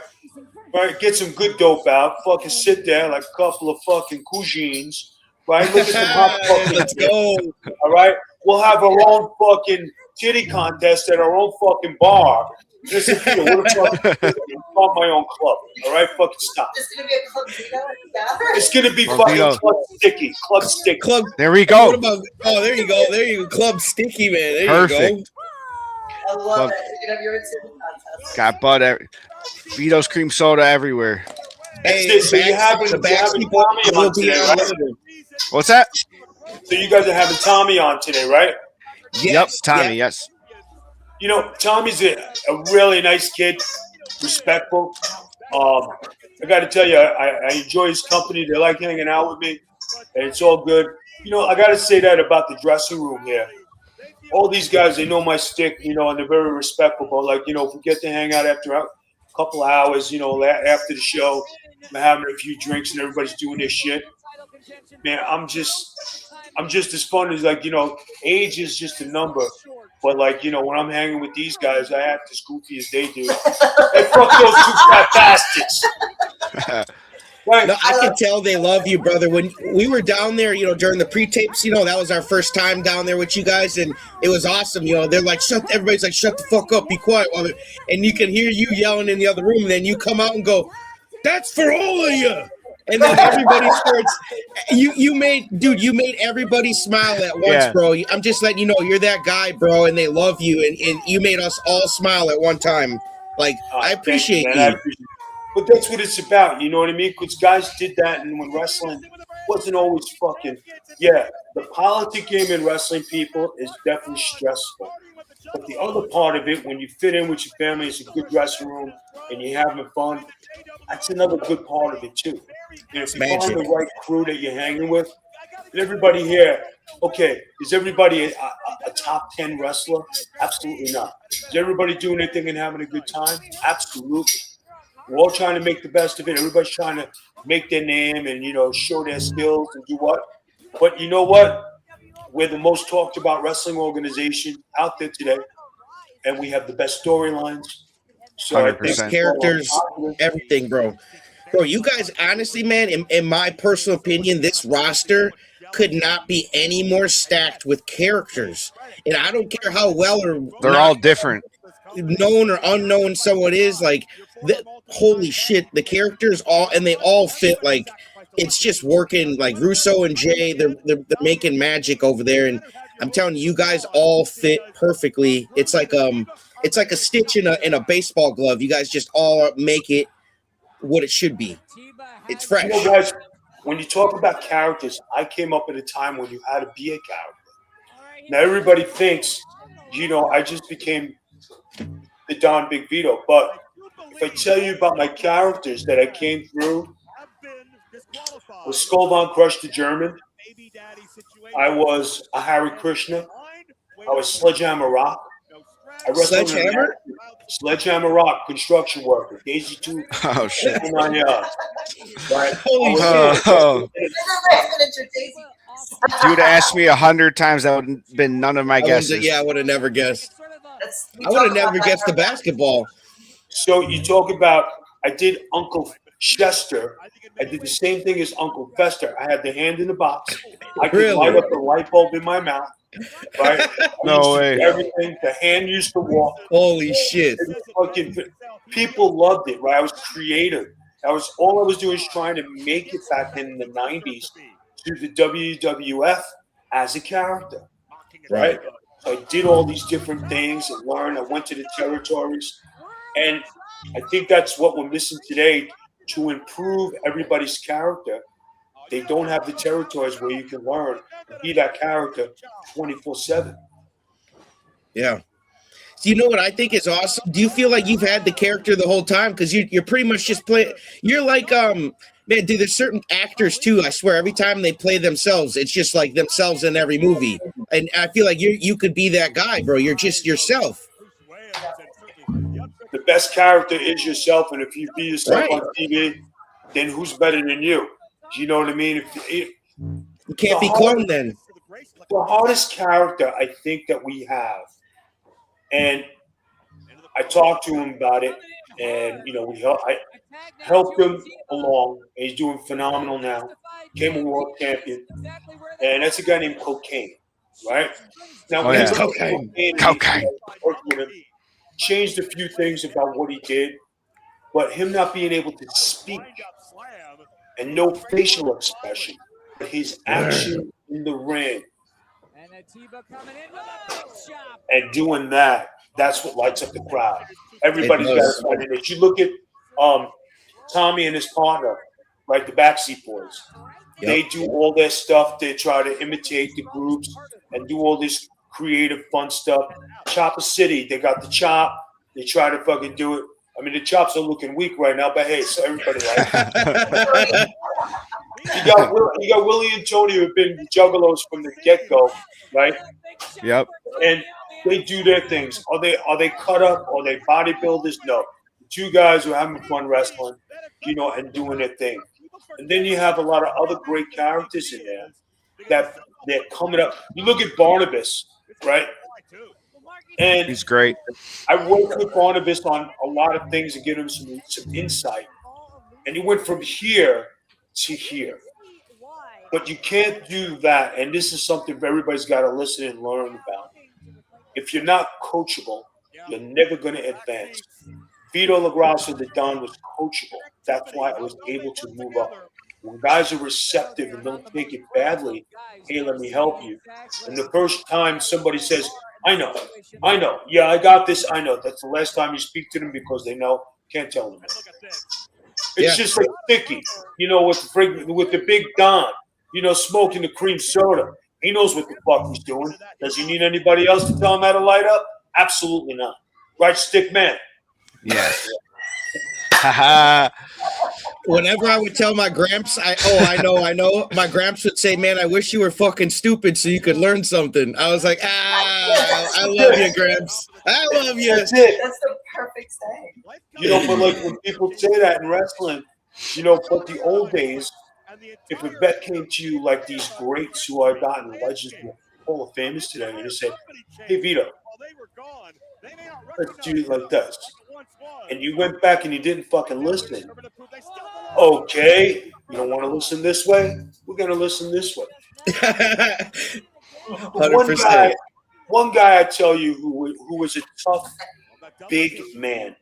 Right, get some good dope out. Fucking sit there like a couple of fucking cuisines, right? Look at some hot fucking. Let's go. All right, we'll have our own fucking titty contest at our own fucking bar. Listen, Peter, what the fuck? I'm on my own club. All right, fucking stop. It's gonna be a club Vito. Yeah. It's gonna be Club fucking Vito. Club Sticky. Club Sticky. Club. There we What go. about? Oh, there you go. There you go. Club Sticky, man. There Perfect. you go. I love Club. it. You're gonna have your titty contest. Got Bud. Vito's cream soda everywhere. Hey, So you have the Tommy Backseat on Boyz will be today, on right? later. What's that? So you guys are having Tommy on today, right? Yep, Tommy. Yes. You know, Tommy's a really nice kid, respectful. I got to tell you, I enjoy his company. They like hanging out with me, and it's all good. You know, I got to say that about the dressing room here. All these guys, they know my stick, you know, and they're very respectful. But, like, you know, if we get to hang out after a couple of hours, you know, after the show, we're having a few drinks and everybody's doing their shit, man, I'm just as fun as, like, you know, age is just a number. But, like, you know, when I'm hanging with these guys, I act as goofy as they do. Hey, fuck those two fat bastards. Right. No, I can tell they love you, brother. When we were down there, you know, during the pre-tapes, you know, that was our first time down there with you guys, and it was awesome. You know, they're like, everybody's like, shut the fuck up, be quiet. And you can hear you yelling in the other room, and then you come out and go, that's for all of you. And then everybody starts. You made everybody smile at once, Yeah. bro. I'm just letting you know you're that guy, bro, and they love you, and you made us all smile at one time. Like, I appreciate thank you. man. I appreciate it. But that's what it's about, you know what I mean? Because guys did that, and when wrestling wasn't always fucking. Yeah, the politic game in wrestling, people, is definitely stressful. But the other part of it, when you fit in with your family, it's a good dressing room, and you're having fun. That's another good part of it too. And if you find the right crew that you're hanging with, and everybody here, okay, is everybody a top 10 wrestler? Absolutely not. Is everybody doing their thing and having a good time? Absolutely. We're all trying to make the best of it. Everybody's trying to make their name and, you know, show their skills and do what. But you know what? We're the most talked about wrestling organization out there today, and we have the best storylines. So I think 100%. Characters, everything, bro. Bro, you guys, honestly, man, in my personal opinion, this roster could not be any more stacked with characters. And I don't care how well or They're all different. known or unknown someone is, like, holy shit, the characters they all fit. Like, it's just working. Like Russo and Jay, they're making magic over there, and I'm telling you, you guys all fit perfectly. It's like a stitch in a baseball glove. You guys just all make it what it should be. It's fresh. You know, guys, when you talk about characters, I came up at a time when you had to be a character. Now everybody thinks, you know, I just became the Don Big Vito, but if I tell you about my characters that I came through, was Skull Crush the German. I was a Hare Krishna. I was Sledgehammer Rock. I wrestled Sledgehammer Rock, construction worker, Daisy 2. Oh shit! Right. Holy shit! If you would have asked me 100 times, that would have been none of my guesses. I would have never guessed. I would have never guessed the basketball. So you talk about, I did Uncle Chester. I did the same thing as Uncle Fester. I had the hand in the box. I could light up the light bulb in my mouth. Right? No way. Everything. The hand used to walk. Holy shit. People loved it, right? I was creative. All I was doing is trying to make it back in the 90s to the WWF as a character. Right? So I did all these different things and learned. I went to the territories. And I think that's what we're missing today to improve everybody's character. They don't have the territories where you can learn and be that character 24/7. Yeah. So you know what I think is awesome? Do you feel like you've had the character the whole time? Because you're pretty much just playing. You're like, man, dude, there's certain actors too. I swear, every time they play themselves, it's just like themselves in every movie. And I feel like you could be that guy, bro. You're just yourself. The best character is yourself, and if you be yourself on TV, then who's better than you? You know what I mean? You can't be cloned then. the hardest character I think that we have, and I talked to him about it, and I helped him along. And he's doing phenomenal now. Became a world champion, and that's a guy named Cocaine, right? Now, Oh, yeah. Cocaine, worked with him, changed a few things about what he did, but him not being able to speak and no facial expression, but his action in the ring and doing that, that's what lights up the crowd. Everybody's got to find it. If you look at Tommy and his partner, like the Backseat Boyz, they do all their stuff. They try to imitate the groups and do all this creative, fun stuff. CHOPPA City, they got the chop. They try to fucking do it. I mean, the chops are looking weak right now, but hey, so everybody likes it. You got Willie and Tony, who have been juggalos from the get-go, right? Yep. And they do their things. Are they cut up? Are they bodybuilders? No. Two guys who are having fun wrestling, and doing their thing. And then you have a lot of other great characters in there that they're coming up. You look at Barnabas, right? And he's great. I worked with Barnabas on a lot of things and give him some insight. And he went from here to here. But you can't do that. And this is something everybody's got to listen and learn about. If you're not coachable, you're never going to advance. Vito LaGrasso, the Don, was coachable. That's why I was able to move up. When guys are receptive and don't take it badly, hey, let me help you. And the first time somebody says, I know, yeah, I got this, I know. That's the last time you speak to them because they know, can't tell them. It's just like Sticky, with the big Don, smoking the cream soda. He knows what the fuck he's doing. Does he need anybody else to tell him how to light up? Absolutely not. Right, Stick Man? Yes. Whenever I would tell my Gramps, I know. My Gramps would say, man, I wish you were fucking stupid so you could learn something. I was like, I love you, Gramps. I love you. That's it. That's the perfect saying. But like when people say that in wrestling, but the old days, if a bet came to you like these greats who are gotten legends in the Hall of Famers today, and you said, hey, Vito, let's do it like this. And you went back and you didn't fucking listen. Okay, you don't want to listen this way? We're going to listen this way. 100%. One guy I tell you who was a tough, big man.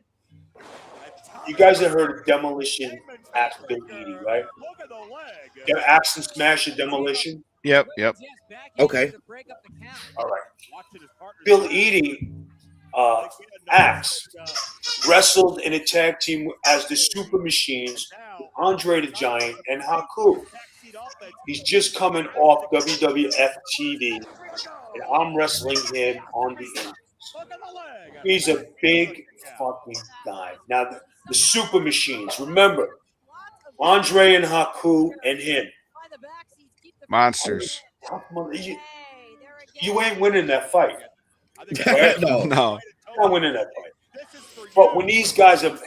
You guys have heard of Demolition Axe Bill Eadie, right? Axe and Smash and Demolition? Yep. Okay. All right. Bill Eadie, Axe, wrestled in a tag team as the Super Machines, Andre the Giant, and Haku. He's just coming off WWF TV, and I'm wrestling him on the Indies. He's a big fucking guy. Now, the Super Machines, remember, Andre and Haku and him. Monsters. You ain't winning that fight. Right? No. You're not winning that fight. But when these guys are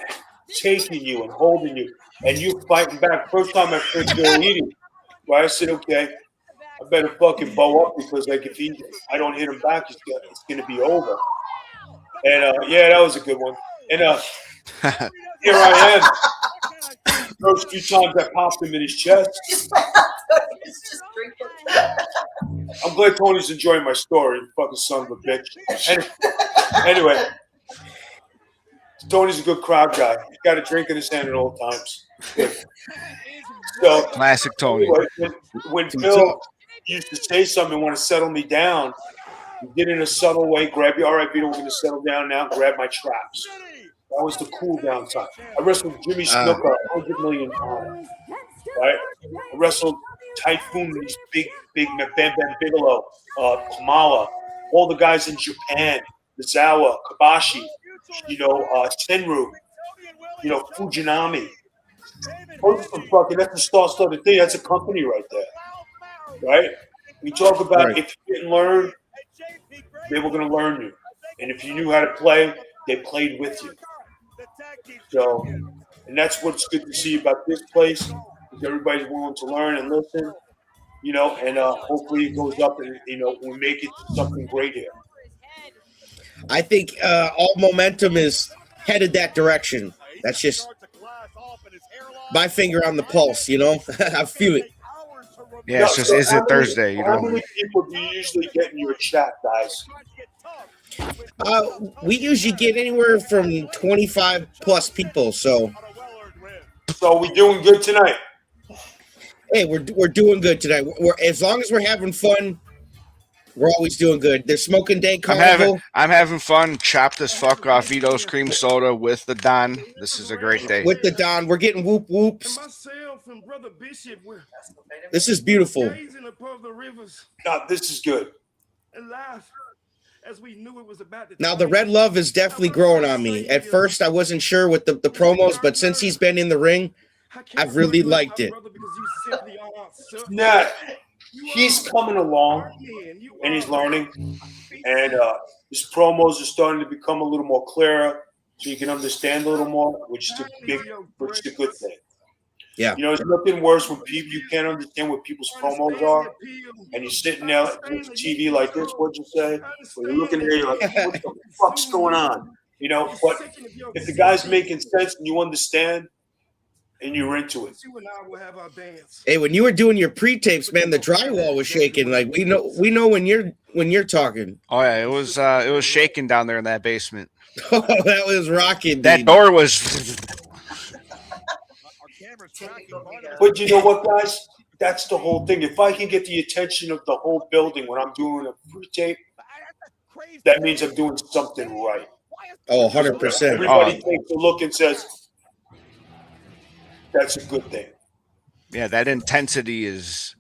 taking you and holding you, and you fighting back, first time I first Bill Eadie, right? I said, okay, I better fucking bow up because like if I don't hit him back, it's gonna be over. And yeah, that was a good one. And here I am. First few times I popped him in his chest. Just drinking. I'm glad Tony's enjoying my story, fucking son of a bitch. Anyway, Tony's a good crowd guy. He's got a drink in his hand at all times. So, classic Tony. When Bill used to say something and want to settle me down, he did it in a subtle way, grab you, all right, Vito, we're going to settle down now, grab my traps. That was the cool down time. I wrestled Jimmy Snuka 100 million times. Right? I wrestled Typhoon, these big Bam Bam Bigelow, Kamala, all the guys in Japan, Misawa, Kabashi, Senru, Fujinami. That's the star-studded thing. That's a company right there. Right? We talk about if you didn't learn, they were going to learn you. And if you knew how to play, they played with you. So, and that's what's good to see about this place, is everybody's willing to learn and listen. you know, and hopefully it goes up and, you know, we make it something great here. I think all momentum is headed that direction. That's just my finger on the pulse, you know? I feel it. Yeah, it's just, so is it Thursday? You How know, many people do you usually get in your chat, guys? We usually get anywhere from 25 plus people, so we doing good tonight. hey, we're doing good tonight. We're as long as we're having fun, we're always doing good. They're smoking Dank Carnival. I'm having fun. Chopped as fuck off Vito's cream soda with the Don. This is a great day. With the Don, we're getting whoop whoops. This is beautiful. No, this is good. Now the red love is definitely growing on me. At first, I wasn't sure with the promos, but since he's been in the ring, I've really liked it. Nah, he's coming along and he's learning, and his promos are starting to become a little more clearer, so you can understand a little more, which is a good thing. Yeah, you know, it's nothing worse when people you can't understand what people's promos are, and you're sitting there on TV like this. What'd you say? Or you're looking at it, you're like, what the fuck's going on? You know, but if the guy's making sense and you understand, and you're into it. Hey, when you were doing your pre-tapes, man, the drywall was shaking. Like we know when you're talking. Oh yeah, it was shaking down there in that basement. Oh, that was rocking. Dude. That door was. But you know what, guys? That's the whole thing. If I can get the attention of the whole building when I'm doing a pre-tape, that means I'm doing something right. Oh, 100%. Everybody takes a look and says, that's a good thing. Yeah, that intensity it's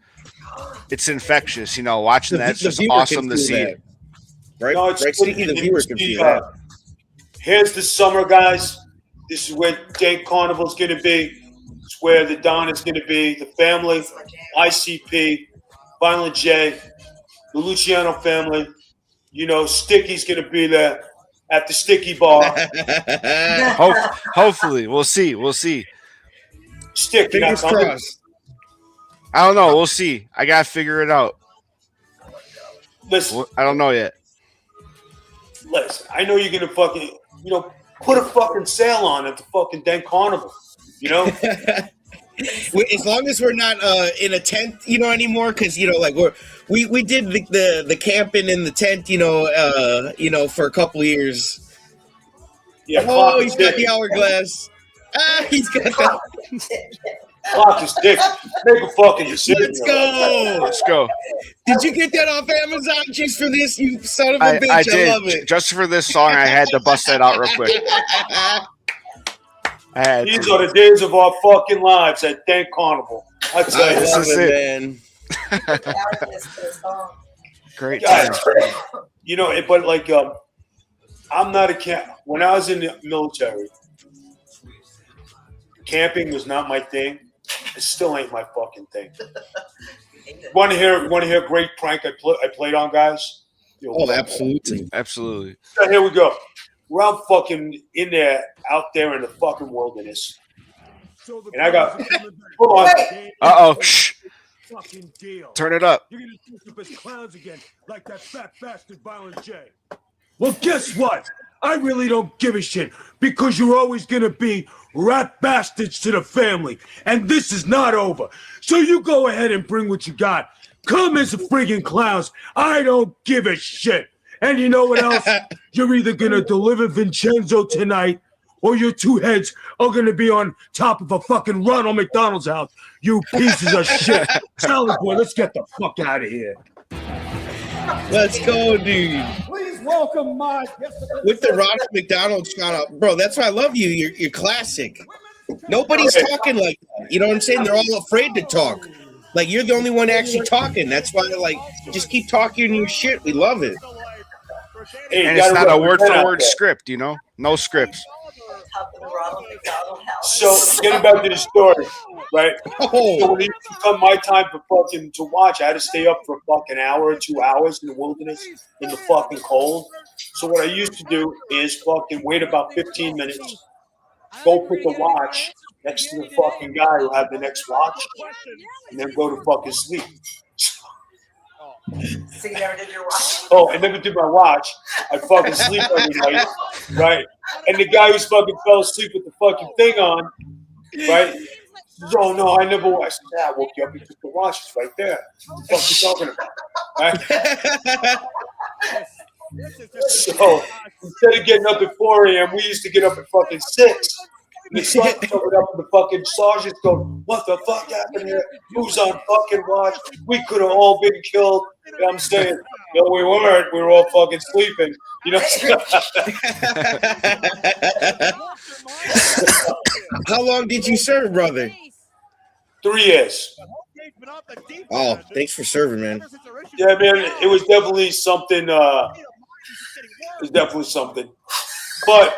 infectious. You know, watching that's just awesome to see. That. Right? No, it's right, good. the viewer can feel that. Here's the summer, guys. This is where Dank Carnival's going to be. It's where the Don is going to be. The family, ICP, Violent J, the Luciano family. You know, Sticky's going to be there at the Sticky Bar. Hopefully. We'll see. Stick, fingers crossed. I don't know. We'll see. I got to figure it out. Listen. I don't know yet. Listen, I know you're going to fucking, you know, put a fucking sale on at the fucking Dank Carnival. You know, as long as we're not in a tent, you know, anymore, because you know, like we did the camping in the tent, you know, for a couple of years. Yeah. Oh, he's got the hourglass. He's got that. Clock is dick. Make a fucking decision. Let's go. Did you get that off Amazon just for this, you son of a bitch? I did. Love it. Just for this song, I had to bust that out real quick. These are the days of our fucking lives at Dank Carnival. I tell you, this is it, man. Great time. You know, but like, I'm not a camp. When I was in the military, camping was not my thing. It still ain't my fucking thing. Want to hear a great prank I played on, guys? Oh, absolutely. Absolutely. So here we go. We're out fucking in there, out there in the fucking wilderness. And I got, hold on. Uh-oh. Shh. Turn it up. You're going to dress up as clowns again, like that fat bastard Violent J. Well, guess what? I really don't give a shit, because you're always going to be rat bastards to the family. And this is not over. So you go ahead and bring what you got. Come as a friggin' clowns. I don't give a shit. And you know what else? You're either going to deliver Vincenzo tonight, or your two heads are going to be on top of a fucking Ronald McDonald's house. You pieces of shit. Sally boy, let's get the fuck out of here. Let's go, dude. Please welcome my guest. With the Ronald McDonald shout out. Bro, that's why I love you. You're classic. Nobody's talking like that. You know what I'm saying? They're all afraid to talk. Like, you're the only one actually talking. That's why, like, just keep talking your shit. We love it. Hey, And it's not a word-for-word script, you know? No scripts. So, getting back to the story, right? Oh. So when it come my time for fucking to watch, I had to stay up for a fucking hour or 2 hours in the wilderness in the fucking cold. So what I used to do is fucking wait about 15 minutes, go put the watch next to the fucking guy who had the next watch, and then go to fucking sleep. So you never did your watch. Oh, I never did my watch. I fucking sleep every night, right? And the guy who's fucking fell asleep with the fucking thing on, right? Says, oh no, I never watched. I said, I woke you up. You took the watch. It's right there. What the fuck you talking about? Right? So instead of getting up at 4 a.m., we used to get up at fucking 6. And the sergeant covered up, and the fucking sergeant's going, what the fuck happened here? Who's on fucking watch? We could have all been killed. And I'm saying, no, we weren't. We were all fucking sleeping. You know? How long did you serve, brother? 3 years. Oh, thanks for serving, man. Yeah, man, it was definitely something. It was definitely something. But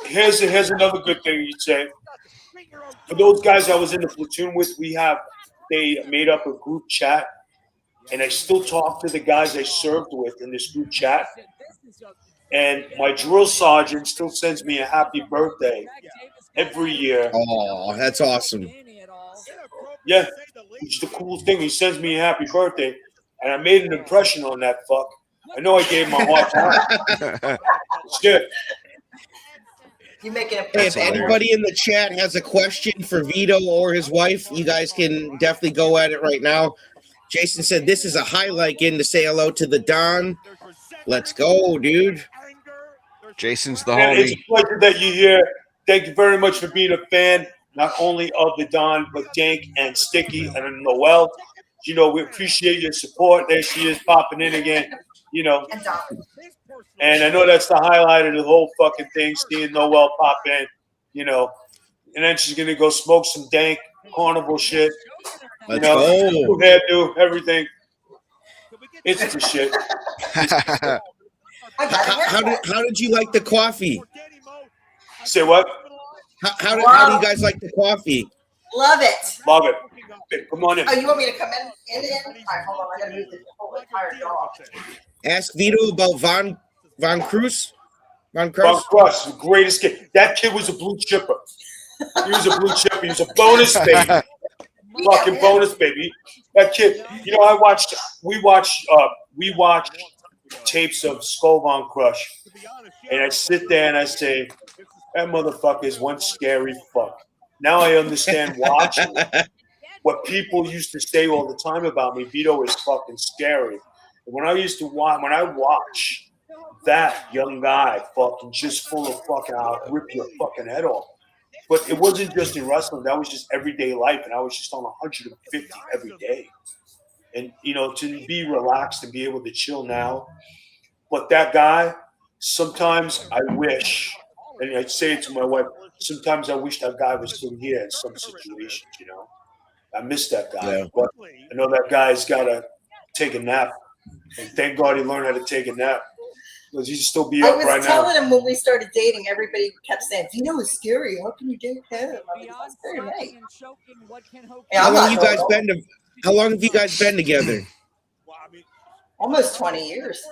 here's another good thing you'd say. For those guys I was in the platoon with, they made up a group chat, and I still talk to the guys I served with in this group chat. And my drill sergeant still sends me a happy birthday every year. Oh, that's awesome. Yeah, which is the coolest thing. He sends me a happy birthday, and I made an impression on that fuck. I know I gave him a hard time. It's good. You make it. Hey, if anybody in the chat has a question for Vito or his wife, you guys can definitely go at it right now. Jason said this is a highlight getting to say hello to the Don. Let's go, dude. Jason's the Man, it's homie. a pleasure that you're here. Thank you very much for being a fan, not only of the Don, but Dank and Sticky and Noel. You know, we appreciate your support. There she is popping in again, you know. And I know that's the highlight of the whole fucking thing, seeing Noel pop in, you know. And then she's going to go smoke some Dank Carnival shit. Let's you know, go. hairdo, everything. It's the shit. How did you like the coffee? Say what? How do you guys like the coffee? Love it. Love it. Okay, come on in. Oh, you want me to come in? All right, hold on. I gotta move the whole entire dog. Ask Vito about Von Cruz. Von Cruz. Von Cruz, the greatest kid. That kid was a blue chipper. He was a blue chipper. He was a bonus baby. Fucking bonus baby. That kid. You know, we watched tapes of Skull Von Crush, and I sit there and I say, that motherfucker is one scary fuck. Now I understand watching what people used to say all the time about me. Vito is fucking scary. And when I watch that young guy fucking just full of fucking, I'll rip your fucking head off. But it wasn't just in wrestling. That was just everyday life. And I was just on 150 every day. And, you know, to be relaxed and be able to chill now. But that guy, sometimes I wish, and I say it to my wife, sometimes I wish that guy was still here in some situations, you know. I miss that guy. Yeah. But I know that guy's got to take a nap. And thank God he learned how to take a nap. Because he'd still be up right now. I was telling him when we started dating, everybody kept saying, Vito is scary. How can you date him? I mean, that's very nice. How long have you guys been together? Almost 20 years.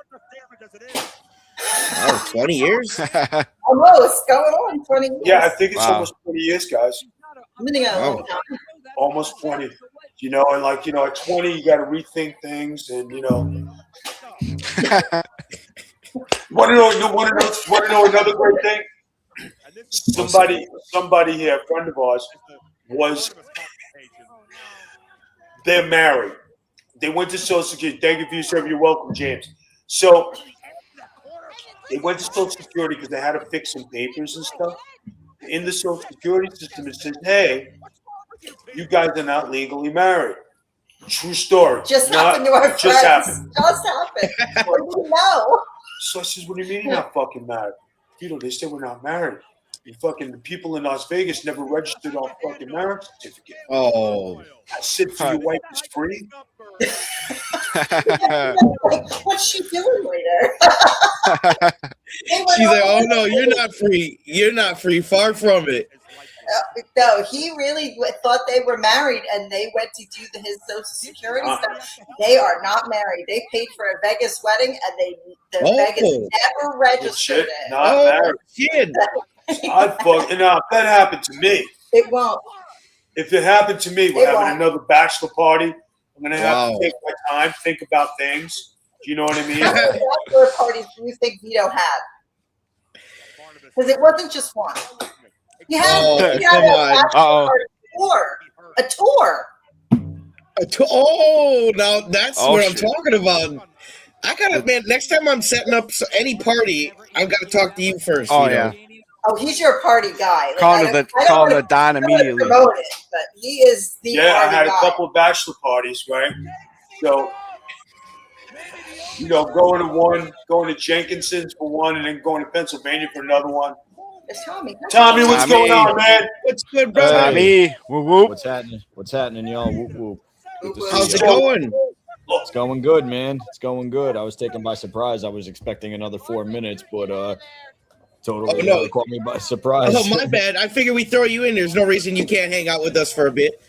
Oh, 20 years? Almost going on 20 years. Yeah, I think it's almost 20 years, guys. I'm gonna go almost 20. You know, and like, you know, at 20 you gotta rethink things, and you know. Want to know another great thing? Somebody here, a friend of ours, they're married. They went to Social Security. Thank you for your service. You're welcome, James. So they went to Social Security because they had to fix some papers and stuff. In the Social Security system, it says, hey, you guys are not legally married. True story. Just happened to our friends. Just happened. What do you know? So I says, what do you mean you're not fucking married? You know, they said we're not married. You fucking, the people in Las Vegas never registered our fucking marriage certificate. Oh. I said, for your wife is free? What's she doing later? She's like, oh no, you're not free. You're not free. Far from it. No, he really thought they were married, and they went to do his Social Security stuff. They are not married. They paid for a Vegas wedding, and Vegas never registered it. Not married. Shit. I'd fucking if that happened to me. It won't. If it happened to me, we're having another bachelor party, I'm gonna have to take my time, think about things. Do you know what I mean? Bachelor parties do you think Vito had? Because it wasn't just one. He had, a tour. A tour. Oh, now that's what I'm talking about. I gotta, man. Next time I'm setting up any party, I've got to talk to you first. Oh, yeah. Oh, he's your party guy. Like, call the Don immediately. Promote it, but he is the party I had guy. a couple of bachelor parties, right? So, you know, going to one, going to Jenkinson's for one, and then going to Pennsylvania for another one. It's Tommy. Tommy, what's going on, man? What's good, brother? Tommy, whoop whoop. What's happening? What's happening, y'all? Whoop whoop. How's it going? It's going good, man. It's going good. I was taken by surprise. I was expecting another 4 minutes, but totally caught me by surprise. Oh, my bad. I figured we'd throw you in. There's no reason you can't hang out with us for a bit.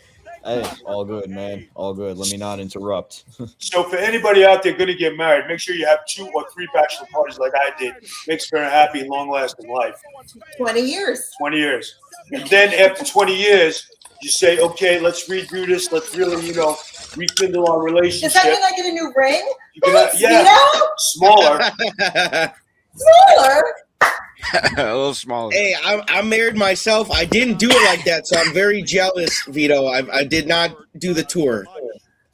Hey, all good, man. All good. Let me not interrupt. So for anybody out there going to get married, make sure you have 2 or 3 bachelor parties like I did. Makes for a happy, long-lasting life. 20 years. 20 years. And then after 20 years, you say, okay, let's redo this. Let's really, you know, rekindle our relationship. Does that mean I get a new ring? Smaller. Smaller? A little smaller. Hey, I'm married myself. I didn't do it like that, so I'm very jealous, Vito. I did not do the tour.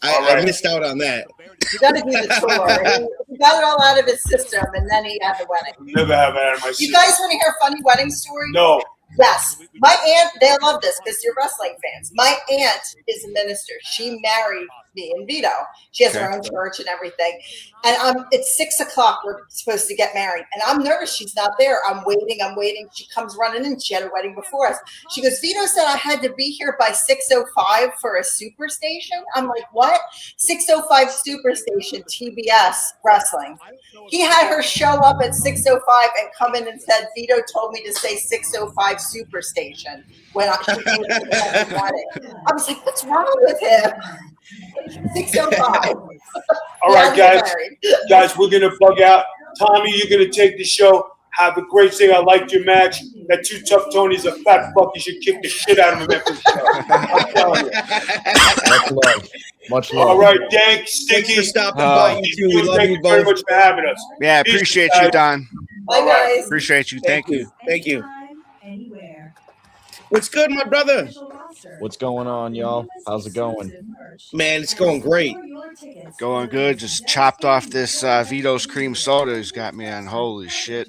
I missed out on that. You got to do the tour. He got it all out of his system, and then he had the wedding. Never have it out of my system. You guys want to hear a funny wedding story? No. Yes. My aunt, they love this because you're wrestling fans. My aunt is a minister. She married me and Vito. She has her own church and everything. And it's 6 o'clock. We're supposed to get married. And I'm nervous. She's not there. I'm waiting. She comes running in. She had a wedding before us. She goes, Vito said I had to be here by 6:05 for a superstation. I'm like, what? 6:05 superstation, TBS wrestling. He had her show up at 6:05 and come in and said, Vito told me to say 6:05 superstation when she came to the wedding. I was like, what's wrong with him? 6:05. All right, guys, we're gonna bug out. Tommy, you're gonna take the show. Have a great day. I liked your match. That 2 Tough Tony's a fat fuck. You should kick the shit out of him after the show. I'm telling you. Much love. Much love. All right, Dank, Sticky. Thanks for stopping by, you two. We love Thank you you very both. much for having us. Yeah, Peace, appreciate guys. you, Don. Bye, guys. Appreciate you. Thank you. Thank you. What's good, my brother? What's going on, y'all? How's it going? Man, it's going great. Going good. Just chopped off this Vito's cream soda. He's got me on. Holy shit.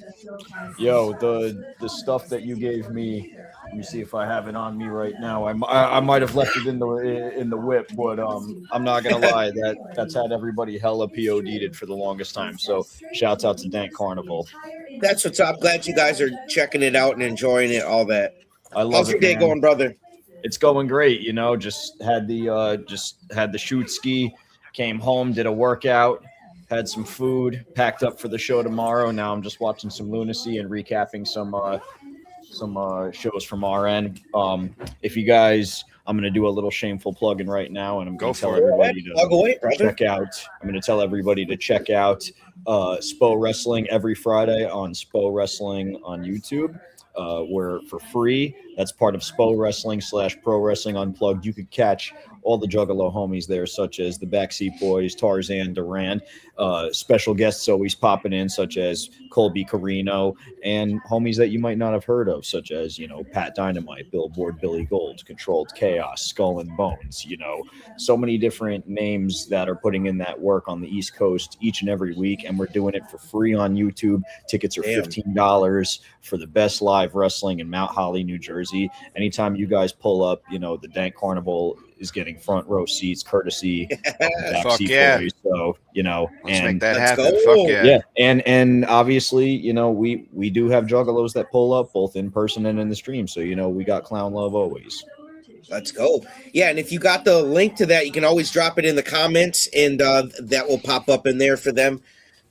Yo, the stuff that you gave me. Let me see if I have it on me right now. I might have left it in the whip, but I'm not gonna lie. That's had everybody hella POD'd it for the longest time. So shouts out to Dank Carnival. That's what's up. Glad you guys are checking it out and enjoying it. All that. I love How's your day going, brother? It's going great. You know, just had the shoot ski, came home, did a workout, had some food, packed up for the show tomorrow. Now I'm just watching some Lunacy and recapping some shows from our end. If you guys, I'm going to do a little shameful plug-in right now, and I'm going to tell everybody to check out. I'm going to tell everybody to check out SPO Wrestling every Friday on SPO Wrestling on YouTube. Where for free, that's part of SPO Wrestling / Pro Wrestling Unplugged. You could catch all the Juggalo homies there, such as the Backseat Boyz, Tarzan, Durand. Special guests always popping in, such as Colby Carino, and homies that you might not have heard of, such as, you know, Pat Dynamite, Billboard Billy Gold, Controlled Chaos, Skull and Bones. You know, so many different names that are putting in that work on the East Coast each and every week, and we're doing it for free on YouTube. Tickets are $15 for the best live wrestling in Mount Holly, New Jersey. Anytime you guys pull up, you know, the Dank Carnival is getting front row seats courtesy Backseat Boyz. So, you know, let's and make that happen. Fuck yeah. And obviously, you know, we do have juggalos that pull up both in person and in the stream. So, you know, we got clown love always. Let's go. Yeah, and if you got the link to that, you can always drop it in the comments, and that will pop up in there for them.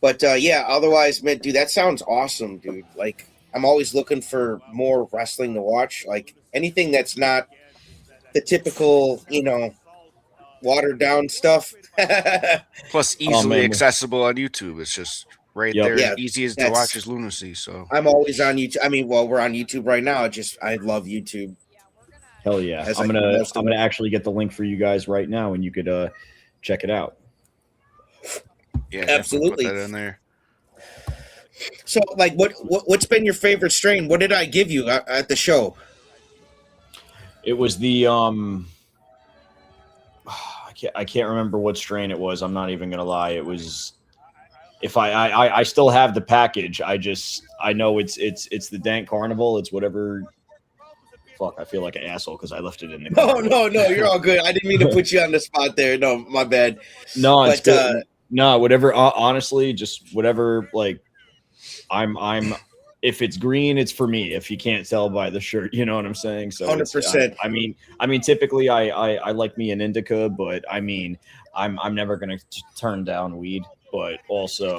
But yeah, otherwise, man, dude, that sounds awesome, dude. Like, I'm always looking for more wrestling to watch. Like, anything that's not the typical, you know, watered down stuff. Plus easily accessible on YouTube. It's just right there. Yeah, easy as to watch is Lunacy. So I'm always on YouTube. I mean, well, we're on YouTube right now. I love YouTube. Hell yeah. I'm gonna actually get the link for you guys right now, and you could check it out. Yeah, absolutely. Put that in there. So, like, what's been your favorite strain? What did I give you at the show? It was the I can't remember what strain it was. I'm not even gonna lie. It was, if I still have the package. I know it's the Dank Carnival. It's whatever. Fuck, I feel like an asshole because I left it in the car. No, you're all good. I didn't mean to put you on the spot there. No, my bad. No, it's good. No, whatever. Honestly, just whatever. Like, I'm. If it's green, it's for me. If you can't tell by the shirt, you know what I'm saying. So 100%. I mean, typically I like me an indica, but I mean, I'm never gonna turn down weed. But also,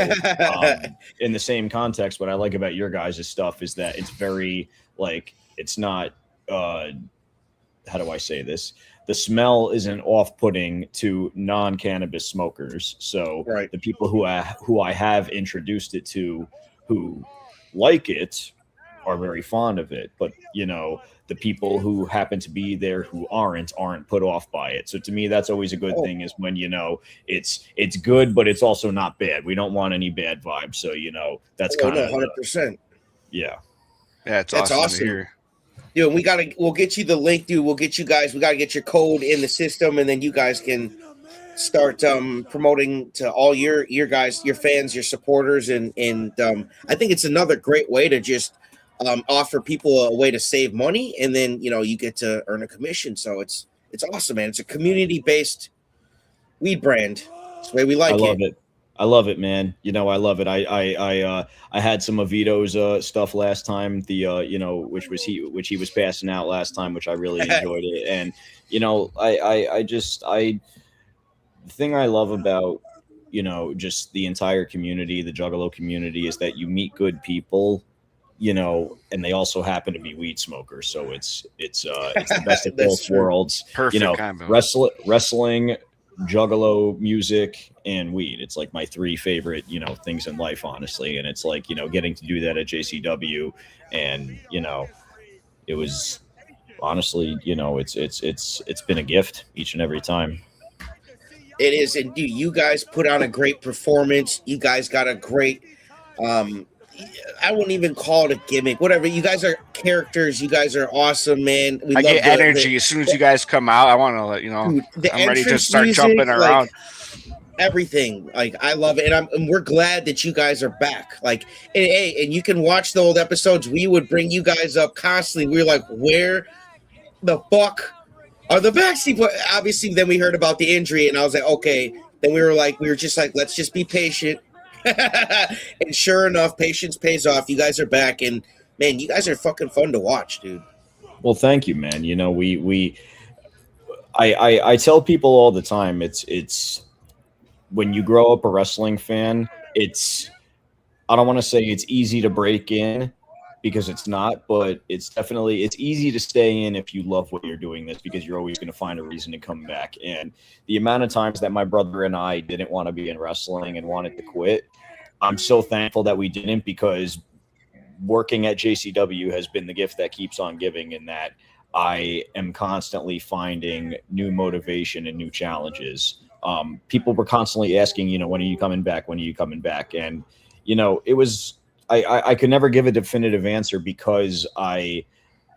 in the same context, what I like about your guys' stuff is that it's very, like, it's not. How do I say this? The smell isn't off-putting to non-cannabis smokers. So right. The people who I have introduced it to, who like it, are very fond of it. But you know, the people who happen to be there who aren't put off by it. So to me, that's always a good thing, is when, you know, it's good, but it's also not bad. We don't want any bad vibes. So, you know, that's kind of 100%. Yeah. Yeah, that's awesome. To hear. Dude, we'll get you the link, dude. We'll get you guys, we got to get your code in the system, and then you guys can start promoting to all your guys, your fans, your supporters. And I think it's another great way to just offer people a way to save money, and then, you know, you get to earn a commission. So it's awesome, man. It's a community-based weed brand. That's the way we like it. I love it, man. You know, I love it. I had some of Vito's stuff last time, the you know, which he was passing out last time, which I really enjoyed it. And you know, the thing I love about, you know, just the entire community, the Juggalo community, is that you meet good people, you know, and they also happen to be weed smokers. So it's the best of both worlds. Perfect, you know, combo. Wrestling, Juggalo, music, and weed. It's like my three favorite, you know, things in life, honestly. And it's like, you know, getting to do that at JCW, and you know, it was honestly, you know, it's been a gift each and every time. It is. And dude, you guys put on a great performance. You guys got a great I wouldn't even call it a gimmick, whatever. You guys are characters. You guys are awesome, man. I get energy as soon as you guys come out. I want to let you know, dude, I'm ready to start jumping around. Everything, like, I love it, and we're glad that you guys are back. Like, and you can watch the old episodes. We would bring you guys up constantly. We were like, where the fuck are the Backseat Boyz? Obviously, then we heard about the injury, and I was like, okay. Then we were just like, let's just be patient. And sure enough, patience pays off. You guys are back, and man, you guys are fucking fun to watch, dude. Well, thank you, man. You know, I tell people all the time, it's when you grow up a wrestling fan, I don't want to say it's easy to break in, because it's not, but it's easy to stay in if you love what you're doing this, because you're always going to find a reason to come back. And the amount of times that my brother and I didn't want to be in wrestling and wanted to quit, I'm so thankful that we didn't, because working at JCW has been the gift that keeps on giving, in that I am constantly finding new motivation and new challenges. People were constantly asking, you know, when are you coming back? When are you coming back? And, you know, it was, I could never give a definitive answer, because I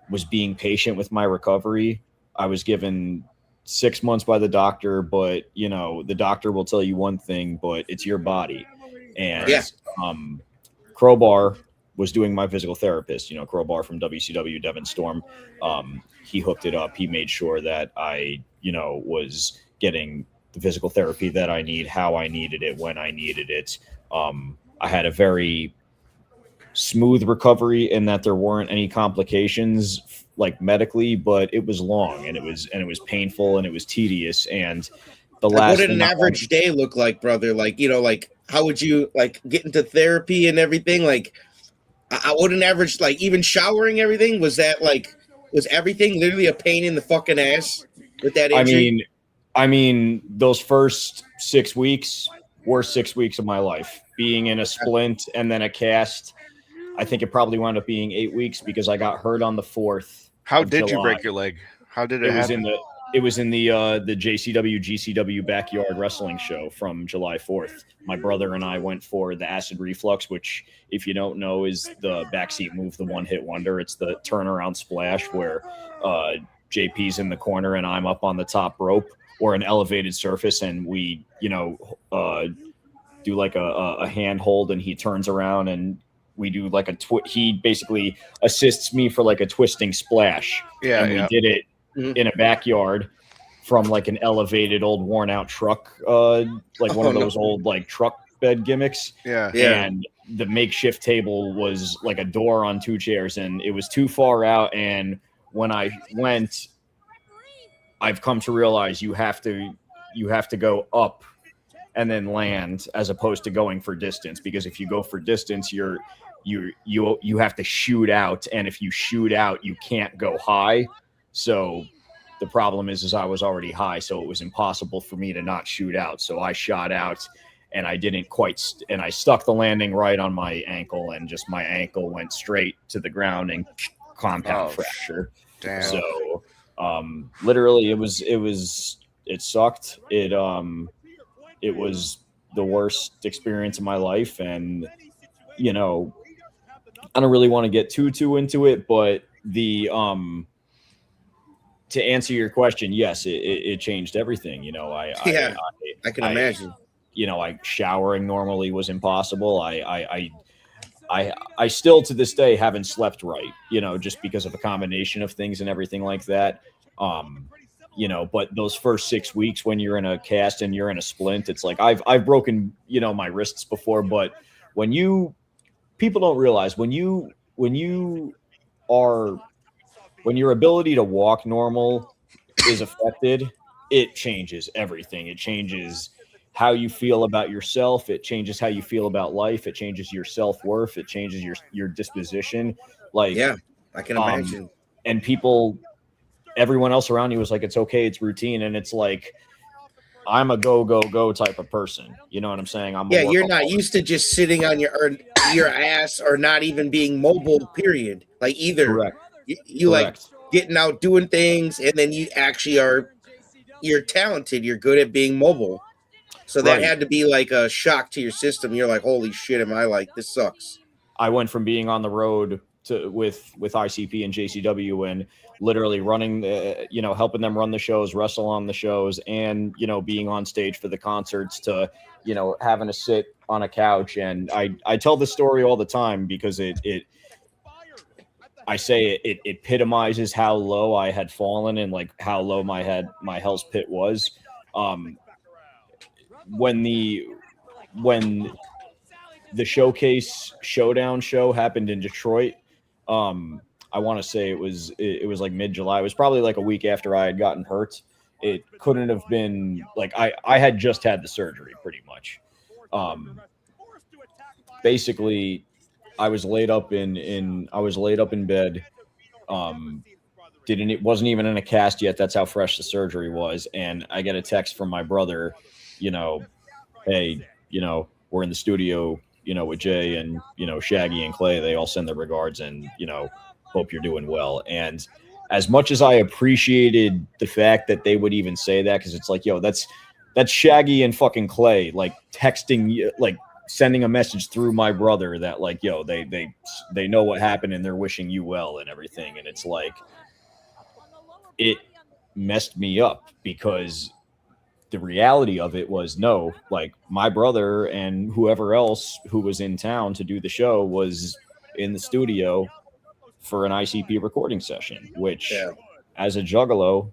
was being patient with my recovery. I was given 6 months by the doctor, but, you know, the doctor will tell you one thing, but it's your body. And Crowbar was doing my physical therapist, you know, Crowbar from WCW, Devin Storm. He hooked it up. He made sure that I, you know, was getting the physical therapy that I need, how I needed it, when I needed it. I had a very smooth recovery in that there weren't any complications, like medically, but it was long, and it was painful, and it was tedious. And the last, what did an average day look like, brother? Like, you know, like, how would you like get into therapy and everything? Like, I would an average, like, even showering, everything, was everything literally a pain in the fucking ass with that injury? I mean, those first 6 weeks were 6 weeks of my life, being in a splint and then a cast. I think it probably wound up being 8 weeks, because I got hurt on the 4th. How did you break your leg? How did it happen? It was in the JCW GCW backyard wrestling show from July 4th. My brother and I went for the acid reflux, which, if you don't know, is the backseat move, the one-hit wonder. It's the turnaround splash where JP's in the corner and I'm up on the top rope or an elevated surface, and we, do like a hand hold, and he turns around and we do like he basically assists me for like a twisting splash. Yeah, and we did it in a backyard from like an elevated old worn out truck, like one of those old like truck bed gimmicks. Yeah. And the makeshift table was like a door on two chairs, and it was too far out. And when I went, I've come to realize you have to go up and then land as opposed to going for distance, because if you go for distance, you have to shoot out, and if you shoot out, you can't go high. So the problem is I was already high, so it was impossible for me to not shoot out. So I shot out, and I didn't quite, and I stuck the landing right on my ankle, and just my ankle went straight to the ground and compound fracture. Damn. So literally, it sucked. It was the worst experience of my life, and I don't really want to get too into it, but to answer your question, yes, it changed everything. I can imagine. Showering normally was impossible. I still to this day haven't slept right, just because of a combination of things and everything like that. But those first 6 weeks when you're in a cast and you're in a splint, it's like I've broken, my wrists before, but people don't realize when your ability to walk normal is affected, it changes everything. It changes how you feel about yourself. It changes how you feel about life. It changes your self-worth. It changes your disposition. Like, yeah, I can imagine. And everyone else around you was like, it's okay, it's routine. And it's like, I'm a go type of person. You know what I'm saying? You're not used to just sitting on your ass or not even being mobile, period. Like either. Correct. You like getting out doing things, and then you actually you're talented, you're good at being mobile. So that had to be like a shock to your system. You're like, holy shit, am I like, this sucks. I went from being on the road with ICP and JCW and literally running, helping them run the shows, wrestle on the shows, and, being on stage for the concerts to, having to sit on a couch. And I tell this story all the time because it epitomizes how low I had fallen and like how low my hell's pit was. When the Showcase Showdown show happened in Detroit, I want to say it was like mid-July. It was probably like a week after I had gotten hurt. It couldn't have been like I had just had the surgery pretty much. Basically, I was laid up in bed. It wasn't even in a cast yet. That's how fresh the surgery was. And I get a text from my brother, hey, we're in the studio, with Jay and, Shaggy and Clay. They all send their regards and, hope you're doing well. And as much as I appreciated the fact that they would even say that, because it's like, yo, that's Shaggy and fucking Clay, like texting, like sending a message through my brother that like, yo, they know what happened and they're wishing you well and everything. And it's like, it messed me up because the reality of it was no, like my brother and whoever else who was in town to do the show was in the studio for an ICP recording session, which as a juggalo,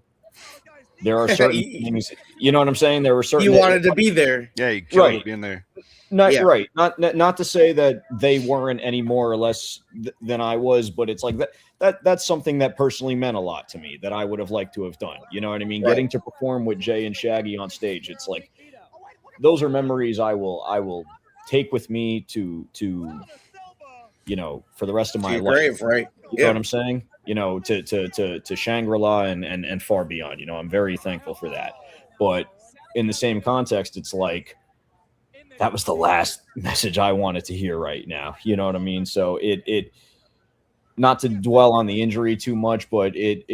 there are certain things, you know what I'm saying? There were certain you wanted to be there. Yeah, you could be in there. Right. Not to say that they weren't any more or less than I was, but it's like that's something that personally meant a lot to me that I would have liked to have done. You know what I mean? Right. Getting to perform with Jay and Shaggy on stage. It's like, those are memories I will take with me to for the rest of my life. Grave, right. You know what I'm saying? To Shangri-La and far beyond. I'm very thankful for that. But in the same context, it's like, that was the last message I wanted to hear right now. You know what I mean? So not to dwell on the injury too much, but it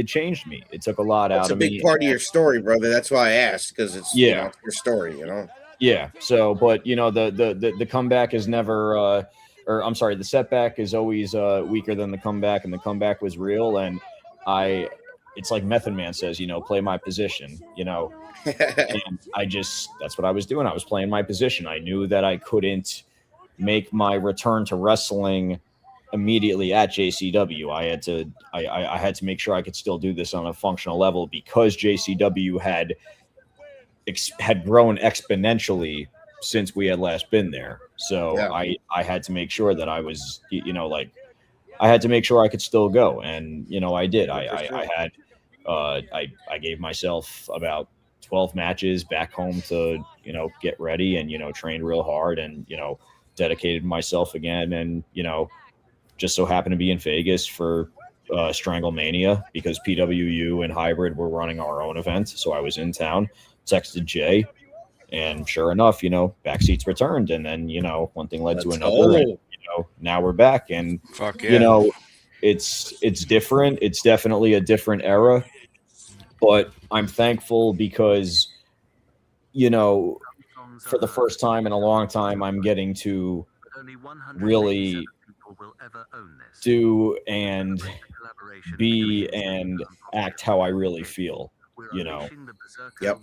changed me. It took a lot out of me. It's a big part of your story, brother. That's why I asked, because it's you know, your story, you know. Yeah. So, but you know, the comeback is never, or I'm sorry, the setback is always weaker than the comeback, and the comeback was real. And it's like Method Man says, you know, play my position, you know. And that's what I was doing. I was playing my position. I knew that I couldn't make my return to wrestling immediately at JCW. I had to make sure I could still do this on a functional level, because JCW had grown exponentially since we had last been there. So I had to make sure that I was, you know, like, I had to make sure I could still go. And, you know, I did. I gave myself about 12 matches back home to, you know, get ready and, you know, trained real hard and, you know, dedicated myself again. And, you know, just so happened to be in Vegas for Stranglemania, because PWU and Hybrid were running our own event. So I was in town, texted Jay, and sure enough, you know, Backseats returned. And then, you know, one thing led to another. And, you know, now we're back. And, you know, it's different. It's definitely a different era. But I'm thankful because, you know, for the first time in a long time, I'm getting to really do and be and act how I really feel, you know. Yep.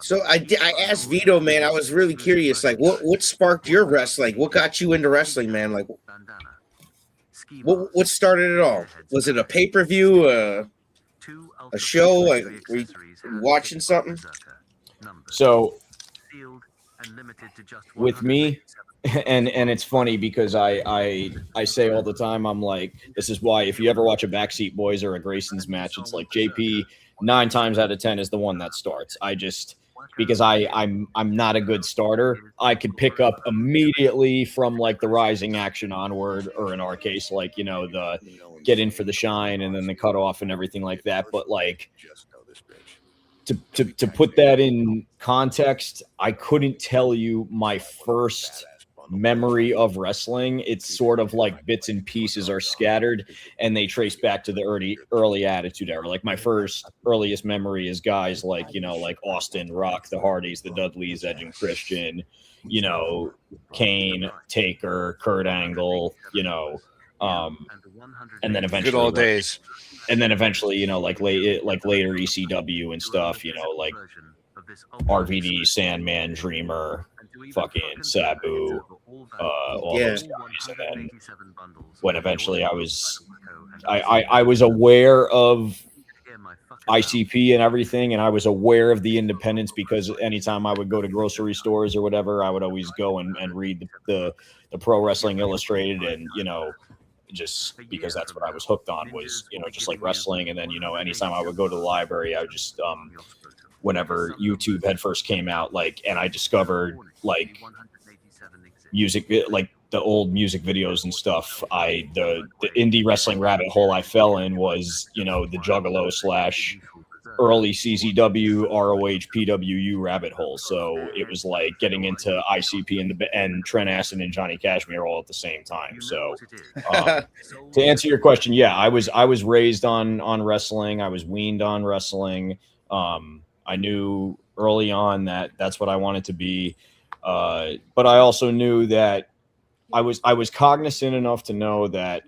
So I asked Vito, man, I was really curious, like, what sparked your wrestling? What got you into wrestling, man? Like, what started it all? Was it a pay-per-view, a show? Like, were you watching something? So with me, and it's funny because I say all the time, I'm like, this is why if you ever watch a Backseat Boyz or a Grayson's match, it's like JP 9 times out of 10 is the one that starts. Because I'm not a good starter. I could pick up immediately from like the rising action onward, or in our case, like, you know, the get in for the shine and then the cut off and everything like that. But like, to put that in context, I couldn't tell you my first memory of wrestling. It's sort of like bits and pieces are scattered, and they trace back to the early Attitude Era. Like my earliest memory is guys like, you know, like Austin, Rock, the Hardys, the Dudleys, Edge and Christian, you know, Kane, Taker, Kurt Angle, you know, and then eventually good old days. And then eventually, you know, like later ECW and stuff, you know, like RVD, Sandman, Dreamer, fucking Sabu, all those guys. And then when eventually I was aware of ICP and everything, and I was aware of the independents, because anytime I would go to grocery stores or whatever, I would always go and read the Pro Wrestling Illustrated, and, you know, just because that's what I was hooked on, was, you know, just like wrestling. And then, you know, anytime I would go to the library, I would just whenever YouTube had first came out, like, and I discovered like music, like the old music videos and stuff, the indie wrestling rabbit hole I fell in was, you know, the Juggalo / early CZW, ROH, PWU rabbit hole. So it was like getting into ICP and Trent Aston and Johnny Cashmere all at the same time. So to answer your question, yeah, I was raised on wrestling. I was weaned on wrestling. I knew early on that that's what I wanted to be. But I also knew that I was cognizant enough to know that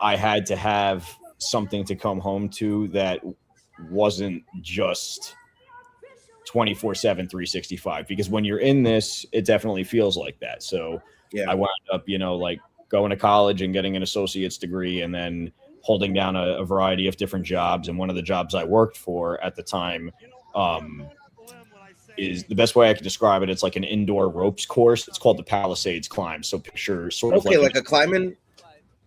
I had to have something to come home to that wasn't just 24/7, 365, because when you're in this, it definitely feels like that. So I wound up, you know, like going to college and getting an associate's degree, and then holding down a variety of different jobs. And one of the jobs I worked for at the time is the best way I could describe it. It's like an indoor ropes course. It's called the Palisades Climb. So picture sort of like a climbing.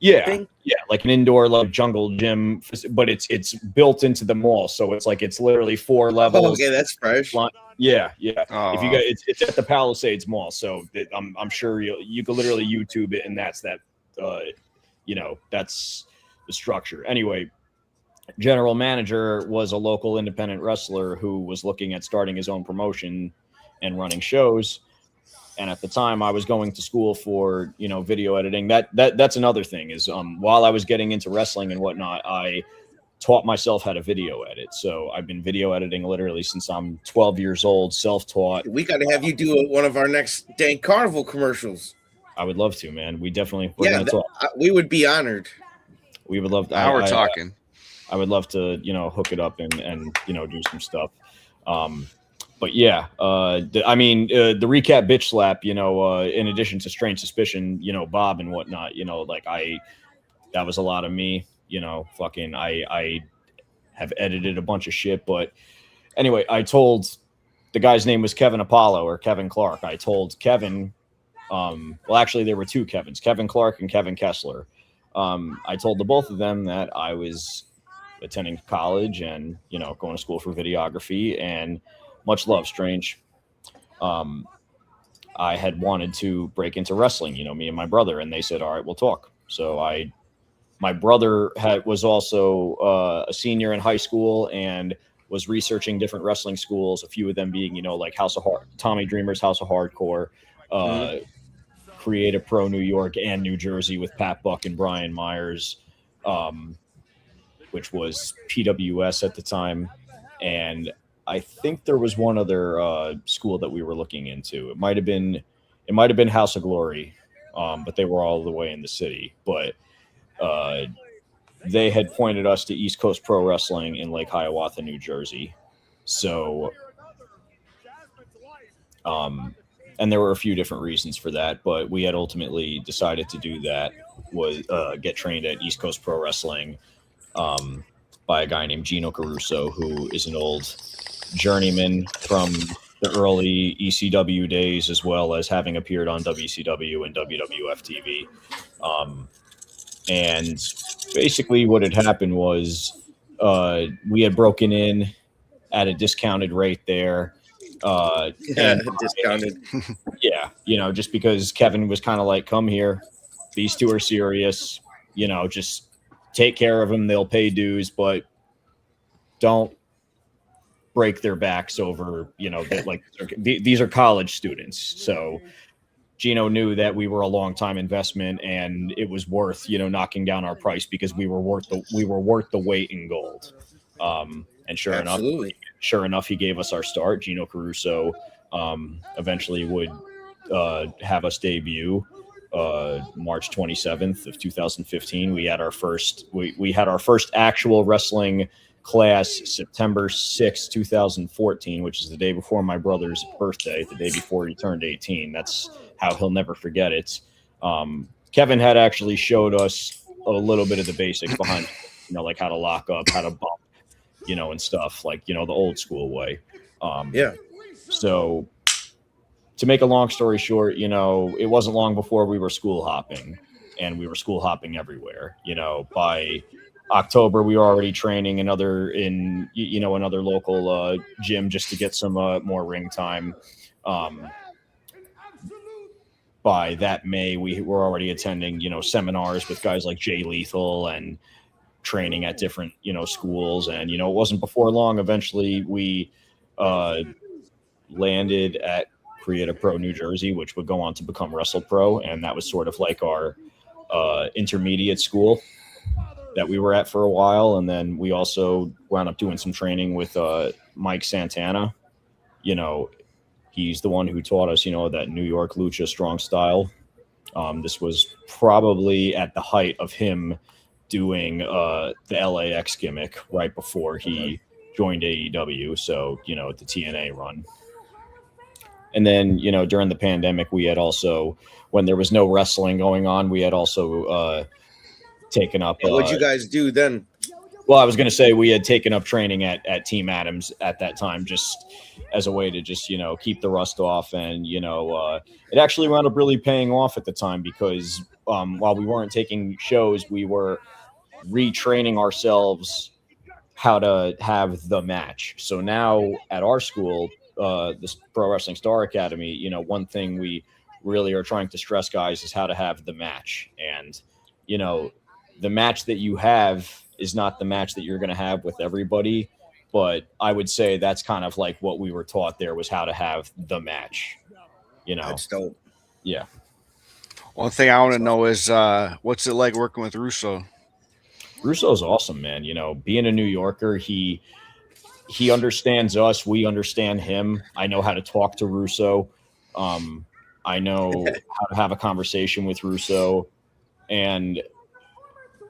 Yeah, like an indoor like jungle gym, but it's built into the mall, so it's like it's literally 4 levels. Oh, okay, that's fresh. Yeah. If you guys, it's at the Palisades Mall, so I'm sure you could literally YouTube it, and that's that. You know, that's the structure. Anyway, general manager was a local independent wrestler who was looking at starting his own promotion and running shows. And at the time I was going to school for, you know, video editing. That's another thing is while I was getting into wrestling and whatnot, I taught myself how to video edit. So I've been video editing literally since I'm 12 years old, self-taught. We got to have you do one of our next Dank Carnival commercials. I would love to, man. We definitely, we would be honored. We would love to. Now we're talking. I would love to, you know, hook it up and you know, do some stuff. But yeah, the recap bitch slap, you know, in addition to Strange Suspicion, you know, Bob and whatnot, you know, like that was a lot of me, you know, fucking, I have edited a bunch of shit. But anyway, I told the guy's name was Kevin Apollo or Kevin Clark. I told Kevin, well, actually there were two Kevins, Kevin Clark and Kevin Kessler. I told the both of them that I was attending college and, you know, going to school for videography, and much love, Strange. I had wanted to break into wrestling, you know, me and my brother, and they said, all right, we'll talk. So my brother was also a senior in high school and was researching different wrestling schools, a few of them being, you know, like Tommy Dreamer's House of Hardcore, Creative Pro New York and New Jersey with Pat Buck and Brian Myers, which was PWS at the time. And I think there was one other school that we were looking into. It might have been House of Glory, but they were all the way in the city. But they had pointed us to East Coast Pro Wrestling in Lake Hiawatha, New Jersey. So, and there were a few different reasons for that, but we had ultimately decided to do that, was get trained at East Coast Pro Wrestling by a guy named Gino Caruso, who is an old journeyman from the early ECW days, as well as having appeared on WCW and WWF TV. And basically what had happened was we had broken in at a discounted rate there. Discounted. Yeah, you know, just because Kevin was kind of like, come here, these two are serious, you know, just take care of them, they'll pay dues, but don't break their backs over, you know, that, like, these are college students. So Gino knew that we were a long time investment and it was worth, you know, knocking down our price because we were worth the weight in gold. And sure enough, he gave us our start. Gino Caruso eventually would have us debut March 27th of 2015. We had our first actual wrestling class September 6, 2014, which is the day before my brother's birthday, the day before he turned 18. That's how he'll never forget it. Kevin had actually showed us a little bit of the basics behind, you know, like how to lock up, how to bump, you know, and stuff, like, you know, the old school way. So to make a long story short, you know, it wasn't long before we were school hopping, and we were school hopping everywhere. You know, by October, we were already training another local gym just to get some more ring time. By that May, we were already attending, you know, seminars with guys like Jay Lethal and training at different, you know, schools. And, you know, it wasn't before long. Eventually we landed at Creative Pro New Jersey, which would go on to become Wrestle Pro. And that was sort of like our intermediate school that we were at for a while. And then we also wound up doing some training with Mike Santana. You know, he's the one who taught us, you know, that New York Lucha strong style. This was probably at the height of him doing the LAX gimmick right before he joined AEW. So, you know, the TNA run. And then, you know, during the pandemic, we had also, when there was no wrestling going on, we had also taken up. What'd you guys do then? Well, I was going to say we had taken up training at Team Adams at that time, just as a way to just, you know, keep the rust off. And, you know, it actually wound up really paying off at the time because while we weren't taking shows, we were retraining ourselves how to have the match. So now at our school, this Pro Wrestling Star Academy, you know, one thing we really are trying to stress, guys, is how to have the match. And, you know, the match that you have is not the match that you're going to have with everybody, but I would say that's kind of like what we were taught there, was how to have the match. You know, That's dope. Yeah. One thing I want to know is what's it like working with Russo? Russo's awesome, man. You know, being a New Yorker, he understands us. We understand him. I know how to talk to Russo. I know how to have a conversation with Russo. And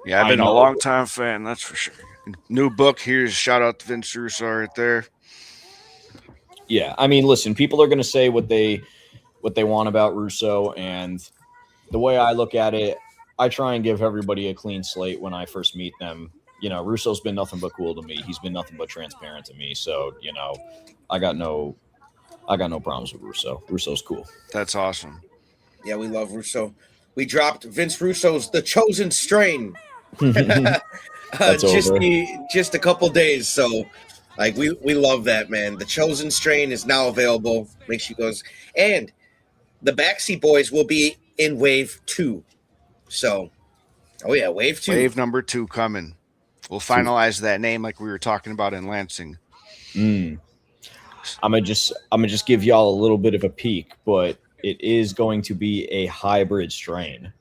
yeah, I've been a long time fan, that's for sure. New book, here's shout out to Vince Russo right there. Yeah, I mean, listen, people are going to say what they want about Russo, and the way I look at it, I try and give everybody a clean slate when I first meet them. You know, Russo's been nothing but cool to me. He's been nothing but transparent to me. So, you know, I got no problems with Russo. Russo's cool. That's awesome. Yeah, we love Russo. We dropped Vince Russo's The Chosen Strain. That's just a couple days. So, like, we love that, man. The Chosen Strain is now available. Make sure you guys. And the Backseat Boyz will be in Wave 2. So, oh yeah, Wave 2. Wave number 2 coming. We'll finalize that name like we were talking about in Lansing. I'm gonna just give y'all a little bit of a peek, but it is going to be a hybrid strain.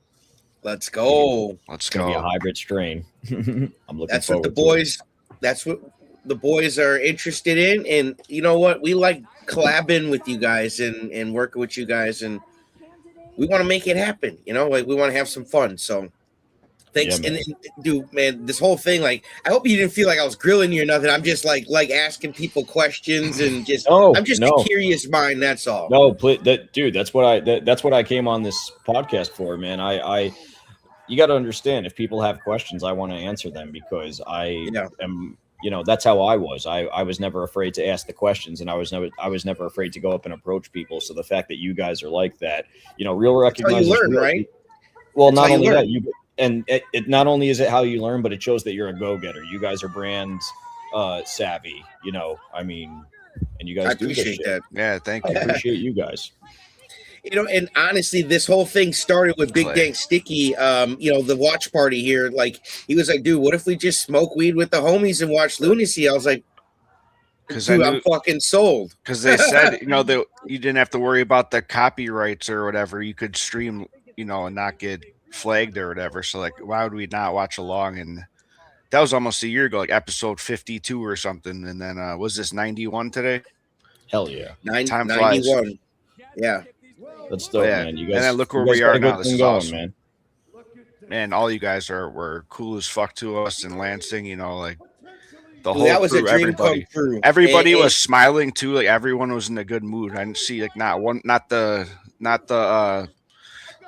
Let's go. Let's go. Be a hybrid strain. I'm looking. That's what the boys. That's what the boys are interested in, and you know what? We like collabing with you guys and working with you guys, and we want to make it happen. You know, like we want to have some fun. So. Thanks, yeah, and dude, man, this whole thing, like, I hope you didn't feel like I was grilling you or nothing. I'm just like asking people questions and just, I'm just a curious mind. That's all. No, dude, that's what I came on this podcast for, man. You got to understand, if people have questions, I want to answer them because I am, you know, that's how I was. I was never afraid to ask the questions, and I was never afraid to go up and approach people. So the fact that you guys are like that, you know, real recognizes. That's how you learn, right? Well, not only that, and it not only is it how you learn, but it shows that you're a go-getter. You guys are brand savvy, you know. I mean, and you guys I appreciate that. Yeah, thank you. I appreciate you guys. You know, and honestly, this whole thing started with BigDankSticky. You know, the watch party here. Like, he was like, "Dude, what if we just smoke weed with the homies and watch Lunacy?" I was like, "Dude, I'm fucking sold." Because they said, you know, that you didn't have to worry about the copyrights or whatever. You could stream, you know, and not get flagged or whatever. So like, why would we not watch along? And that was almost a year ago, like episode 52 or something. And then was this 91 today? Hell yeah. Time flies. 91. Yeah. That's dope, man. You guys, and then look where we are now. This is going, awesome, man. Man, all you guys were cool as fuck to us in Lansing, you know, like the whole that was crew, a dream come true. Everybody was smiling too, like everyone was in a good mood. I didn't see like not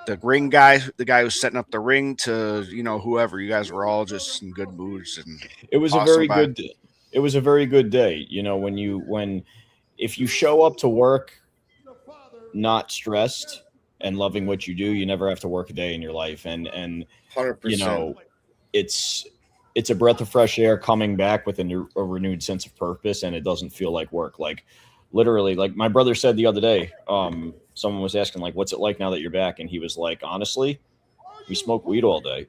the ring guy, the guy who's setting up the ring, to, you know, whoever. You guys were all just in good moods, and it was a very good day. It was a very good day. You know, if you show up to work not stressed and loving what you do, you never have to work a day in your life. And 100%. You know, it's a breath of fresh air coming back with a renewed sense of purpose, and it doesn't feel like work. Like, literally, like my brother said the other day, someone was asking, like, what's it like now that you're back? And he was like, honestly, we smoke weed all day.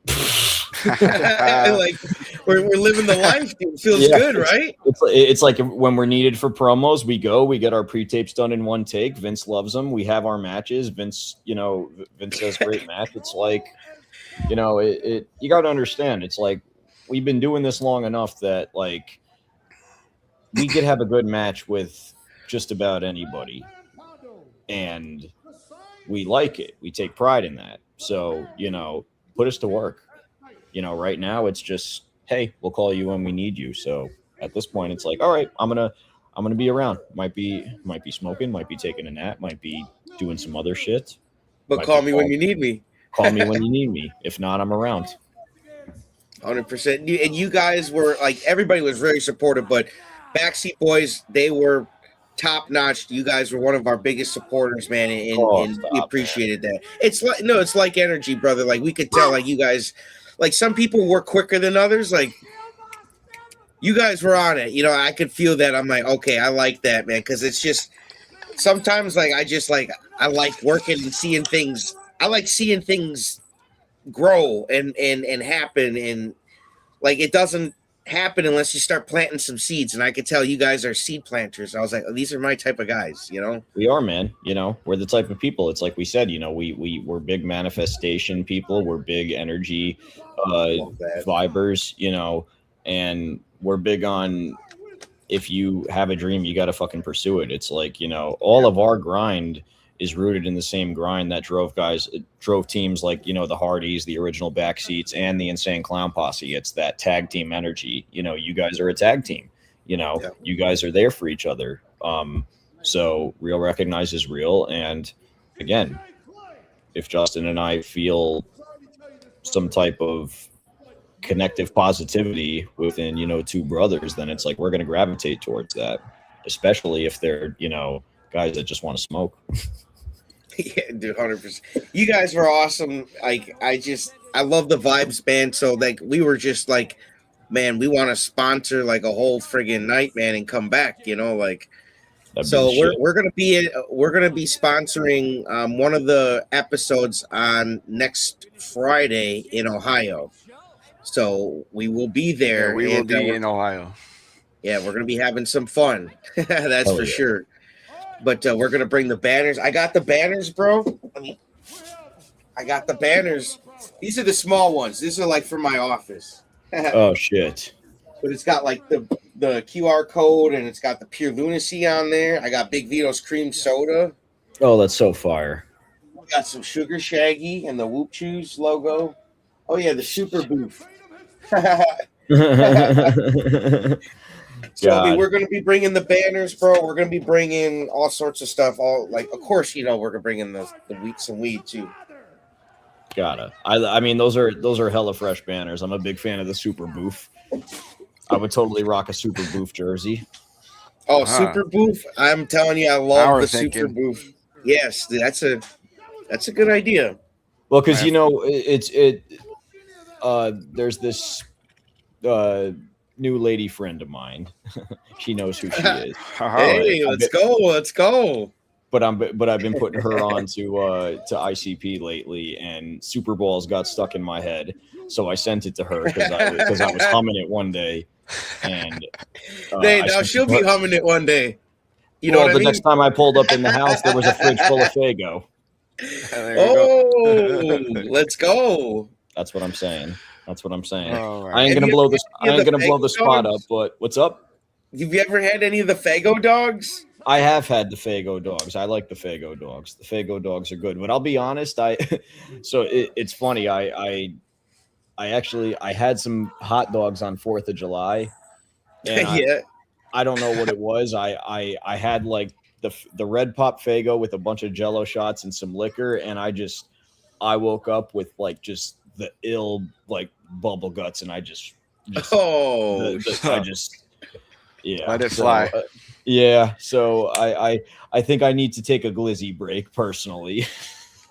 Like, we're living the life. It feels good, right? It's like when we're needed for promos, we get our pre-tapes done in one take. Vince loves them. We have our matches. Vince has great match. It's like, you know, you got to understand. It's like, we've been doing this long enough that, like, we could have a good match with just about anybody, and we like it. We take pride in that. So, you know, put us to work. You know, right now it's just, hey, we'll call you when we need you. So at this point, it's like, all right, I'm gonna be around. Might be smoking, might be taking a nap, might be doing some other shit. But call me when you need me. Call me when you need me. If not, I'm around. 100%. And you guys were like, everybody was very supportive, but Backseat Boyz, they were top notch. You guys were one of our biggest supporters, man, and we appreciated that. It's like energy, brother. Like, we could tell, like, you guys, like, some people work quicker than others. Like, you guys were on it. You know, I could feel that. I'm like, okay, I like that, man, because it's just sometimes, like, I like working and seeing things. I like seeing things grow and happen, and like, it doesn't happen unless you start planting some seeds. And I could tell you guys are seed planters. I was like, oh, these are my type of guys, you know? We are, man. You know, we're the type of people. It's like we said, you know, we're big manifestation people. We're big energy vibers, you know, and we're big on, if you have a dream, you got to fucking pursue it. It's like, you know, all of our grind is rooted in the same grind that drove teams like, you know, the Hardys, the original Backseats, and the Insane Clown Posse. It's that tag team energy. You know, you guys are a tag team. You know, you guys are there for each other. So real recognizes real. And again, if Justin and I feel some type of connective positivity within, you know, two brothers, then it's like we're going to gravitate towards that, especially if they're, you know, guys that just want to smoke. Yeah, dude, 100%. You guys were awesome. Like, I love the vibes, man. So like, we were just like, man, we want to sponsor like a whole friggin' night, man, and come back, you know, like. So we're gonna be sponsoring one of the episodes on next Friday in Ohio. So we will be there. Yeah, we will be in Ohio. Yeah, we're gonna be having some fun. That's for sure. But we're gonna bring the banners. I got the banners, bro. I got the banners. These are the small ones. These are like for my office. Oh shit! But it's got like the QR code and it's got the Pure Lunacy on there. I got Big Vito's cream soda. Oh, that's so fire. I got some Sugar Shaggy and the Whoop Chews logo. Oh yeah, the Super Booth. So I mean, we're going to be bringing the banners, bro. We're going to be bringing all sorts of stuff. All like, of course, you know, we're going to bring in the weeks and weed too. Gotta. I mean, those are hella fresh banners. I'm a big fan of the Super Booth. I would totally rock a Super Booth jersey. Oh, Super Booth! I'm telling you, I love the Super Booth. Yes, that's a good idea. Well, because you know, there's this new lady friend of mine. She knows who she is. Hey, let's go. But I've been putting her on to ICP lately, and Super Balls got stuck in my head, so I sent it to her because I was humming it one day, and now she'll be humming it one day. You know what I mean? Next time I pulled up in the house, there was a fridge full of Faygo. Let's go. That's what I'm saying. Right. I ain't gonna blow the spot up, but what's up? Have you ever had any of the Faygo dogs? I have had the Faygo dogs. I like the Faygo dogs. The Faygo dogs are good. But I'll be honest, it's funny. I actually had some hot dogs on 4th of July. And yeah. I don't know what it was. I had like the red pop Faygo with a bunch of Jello shots and some liquor, and I woke up with like just the ill like bubble guts, and I just yeah. Let it fly. Yeah, so I think I need to take a glizzy break personally.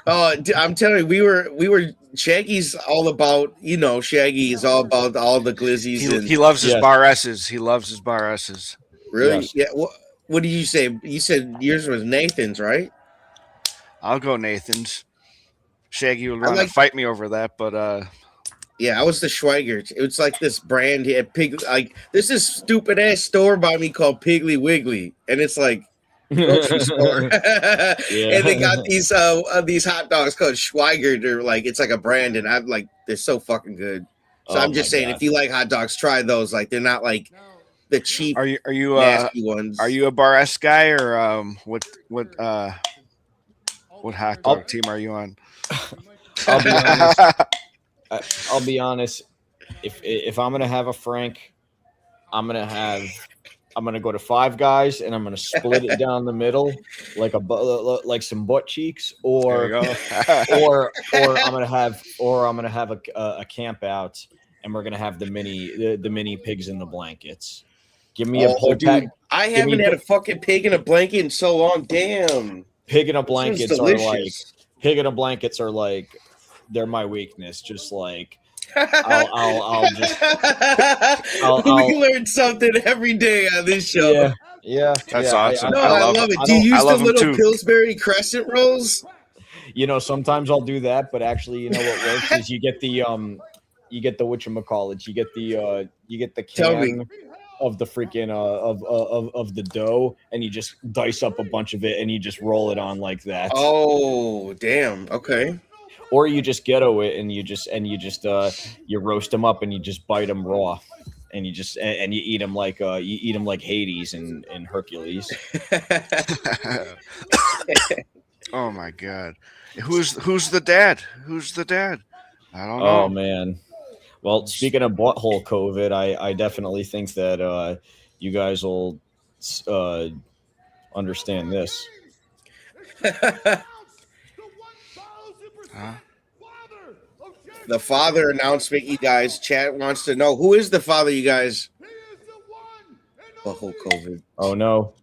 Oh, I'm telling you, we were Shaggy's all about, you know, Shaggy is all about all the glizzies. He loves his bar S's. He loves his bar S's. Really? Yes. Yeah. What did you say? You said yours was Nathan's, right? I'll go Nathan's. Shaggy would want to fight me over that, but yeah, I was the Schweiger. It was like this brand here, there's this stupid ass store by me called Piggly Wiggly, and it's like grocery store. And they got these hot dogs called Schweiger. They're like, it's like a brand, and I'm like, they're so fucking good. So I'm just saying, if you like hot dogs, try those. Like, they're not like the cheap, are you nasty ones. Are you a bar S guy, or what hot dog team are you on? I'll be honest. I'll be honest. If I'm gonna have a Frank, I'm gonna go to Five Guys, and I'm gonna split it down the middle like some butt cheeks, or I'm gonna have a camp out, and we're gonna have the mini pigs in the blankets. Give me a whole pack. I haven't had a fucking pig in a blanket in so long. Damn. Pig in a blankets are like they're my weakness. Just like I'll we learn something every day on this show. Yeah, that's awesome. I love it. Do you use the little Pillsbury crescent rolls? You know, sometimes I'll do that, but actually, you know what works is you get the whatchamacallit, you get the Tell me. can of the freaking of the dough, and you just dice up a bunch of it and you just roll it on like that. Oh, damn. Okay. Or you just ghetto it and you roast them up and you just bite them raw, and you eat them like Hades and Hercules. Oh my god. Who's the dad? Who's the dad? I don't know. Oh man. Well, speaking of butthole COVID, I definitely think that you guys will understand this. Huh? The father announcement, you guys. Chat wants to know, who is the father, you guys? Butthole COVID. Oh no.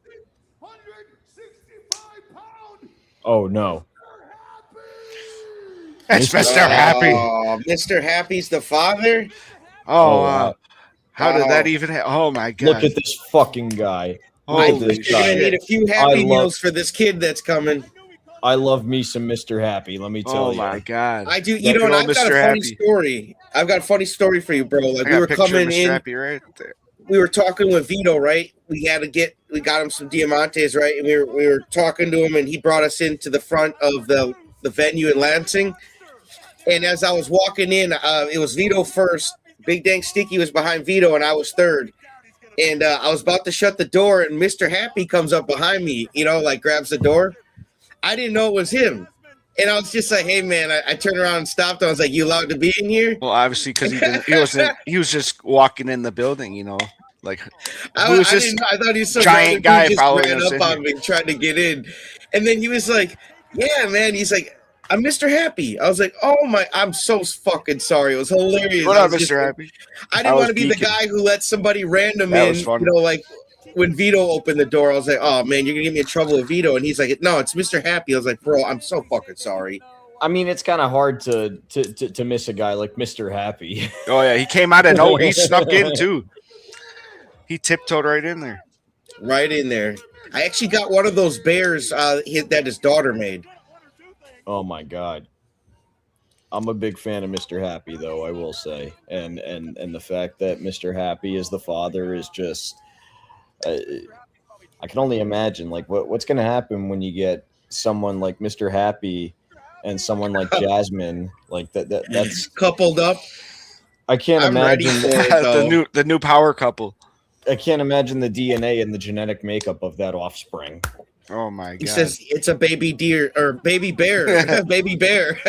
Oh no. It's Mr. Happy. Oh, Mr. Happy's the father? Oh, wow. How did that even oh my god. Look at this fucking guy. Holy You're gonna need a few Happy Meals for this kid that's coming. I love me some Mr. Happy, let me tell you. Oh my god. I do. You know, and I've got a funny story. I've got a funny story for you, bro. Like, we were coming in. Happy right there. We were talking with Vito, right? We got him some Diamantes, right? And we were talking to him, and he brought us into the front of the venue in Lansing. And as I was walking in, it was Vito first. BigDankSticky was behind Vito, and I was third. And I was about to shut the door, and Mr. Happy comes up behind me, like grabs the door. I didn't know it was him. And I was just like, hey, man, I turned around and stopped. I was like, you allowed to be in here? Well, obviously, because he was just walking in the building, like, I thought he was some giant guy just following ran us up on me trying to get in. And then he was like, yeah, man. He's like, I'm Mr. Happy. I was like, oh my, I'm so fucking sorry. It was hilarious. What up, Mr. Happy? I didn't want to be the guy who let somebody random that in, was fun. like when Vito opened the door, I was like, oh man, you're gonna get me in trouble with Vito. And he's like, no, it's Mr. Happy. I was like, bro, I'm so fucking sorry. I mean, it's kind of hard to miss a guy like Mr. Happy. Oh yeah, he came out of nowhere. He snuck in too. He tiptoed right in there. Right in there. I actually got one of those bears that his daughter made. Oh my god. I'm a big fan of Mr. Happy, though, I will say. And the fact that Mr. Happy is the father is just I can only imagine like what's going to happen when you get someone like Mr. Happy and someone like Jasmine, like that's coupled up. I can't imagine the new power couple. I can't imagine the DNA and the genetic makeup of that offspring. Oh my god. He says it's a baby deer or baby bear. Baby bear.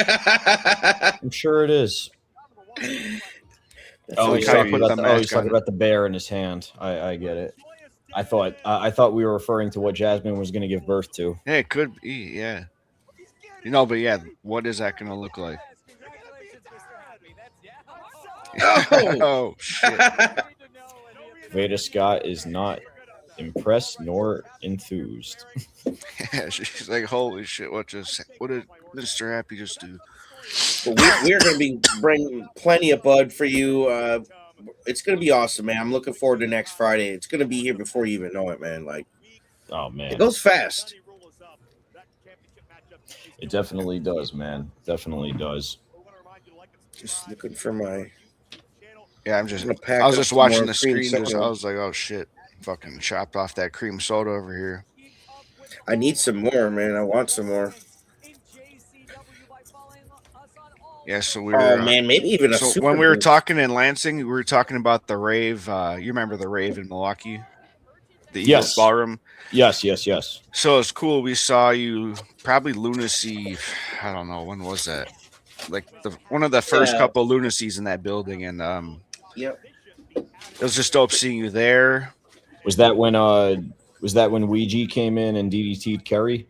I'm sure it is. He's talking about the bear in his hand. I get it. I thought we were referring to what Jasmine was going to give birth to. Yeah, it could be, yeah. But yeah, what is that going to look like? Oh shit. Veda Scott is not impressed nor enthused. Yeah, she's like, holy shit, what did Mr. Happy just do? We're going to be bringing plenty of bud for you. It's going to be awesome, man. I'm looking forward to next Friday. It's going to be here before you even know it, man. Like, oh man, it goes fast. It definitely does, man. Definitely does. Just looking for my. Yeah, I was just watching the screen. I was like, oh shit, fucking chopped off that cream soda over here. I need some more, man. I want some more. Yeah, so we were. Oh man, maybe even a. So when we were talking in Lansing, we were talking about the rave. You remember the rave in Milwaukee? The Eagles Ballroom. Yes. So it's cool. We saw you probably Lunacy. I don't know, when was that? Like one of the first couple Lunacies in that building, and yep. It was just dope seeing you there. Was that when Ouija came in and DDT'd Kerry?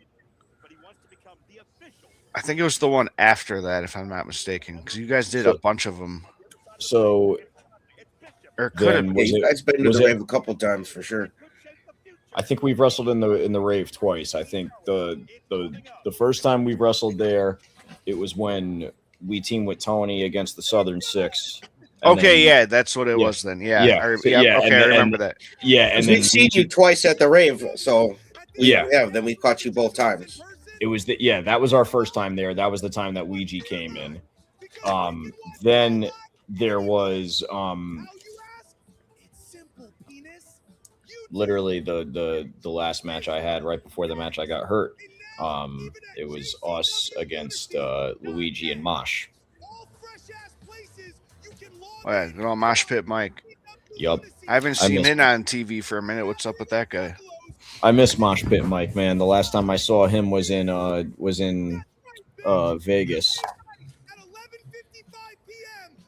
I think it was the one after that, if I'm not mistaken, because you guys did a bunch of them. So, or could have been. You guys been to the rave a couple times for sure. I think we've wrestled in the rave twice. I think the first time we wrestled there, it was when we teamed with Tony against the Southern Six. Okay, yeah, that's what it was then. Yeah, okay, I remember that. Yeah, and we've seen you twice at the rave, so then we caught you both times. It was that was our first time there. That was the time that Ouija came in. Then there was literally the last match I had right before the match I got hurt. It was us against Luigi and Mosh. Oh, yeah, good old Mosh Pit Mike. Yup. I haven't seen him on TV for a minute. What's up with that guy? I miss Mosh Pit Mike, man. The last time I saw him was in Vegas.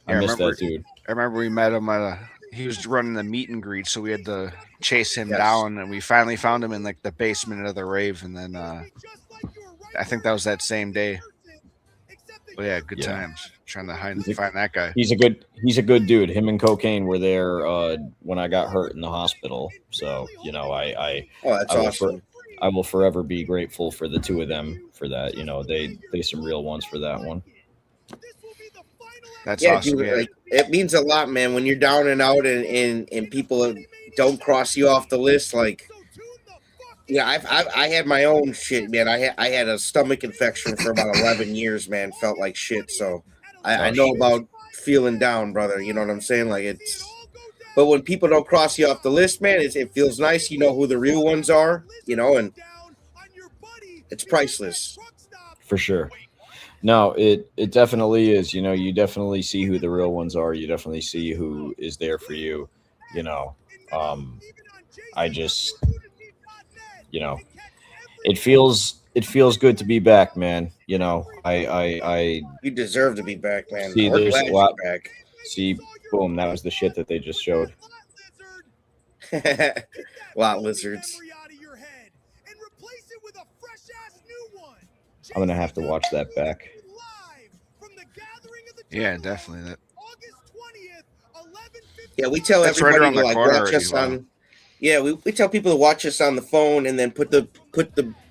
I miss that dude. I remember we met him at he was running the meet and greet, so we had to chase him down, and we finally found him in like the basement of the rave, and then I think that was that same day. But yeah, good times. Trying to find that guy. He's a good dude. Him and Cocaine were there when I got hurt in the hospital. So, you know, that's awesome. I will forever be grateful for the two of them for that. You know, they some real ones for that one. That's awesome. Dude, like, it means a lot, man, when you're down and out and people don't cross you off the list. Like, yeah, I had my own shit, man. I had a stomach infection for about 11 years, man. Felt like shit. So I know about feeling down, brother. You know what I'm saying? Like, it's, but when people don't cross you off the list, man, it feels nice. You know who the real ones are, you know, and it's priceless. For sure. No, it definitely is. You know, you definitely see who the real ones are. You definitely see who is there for you. You know, I just, you know, it feels good to be back, man. You know, you deserve to be back, man. See, there's a lot back. See, boom, that was the shit that they just showed. Lot lizards. I'm gonna have to watch that back. Yeah, definitely. Yeah, we tell everybody to like watch us on. Yeah, we tell people to watch us on the phone and then put the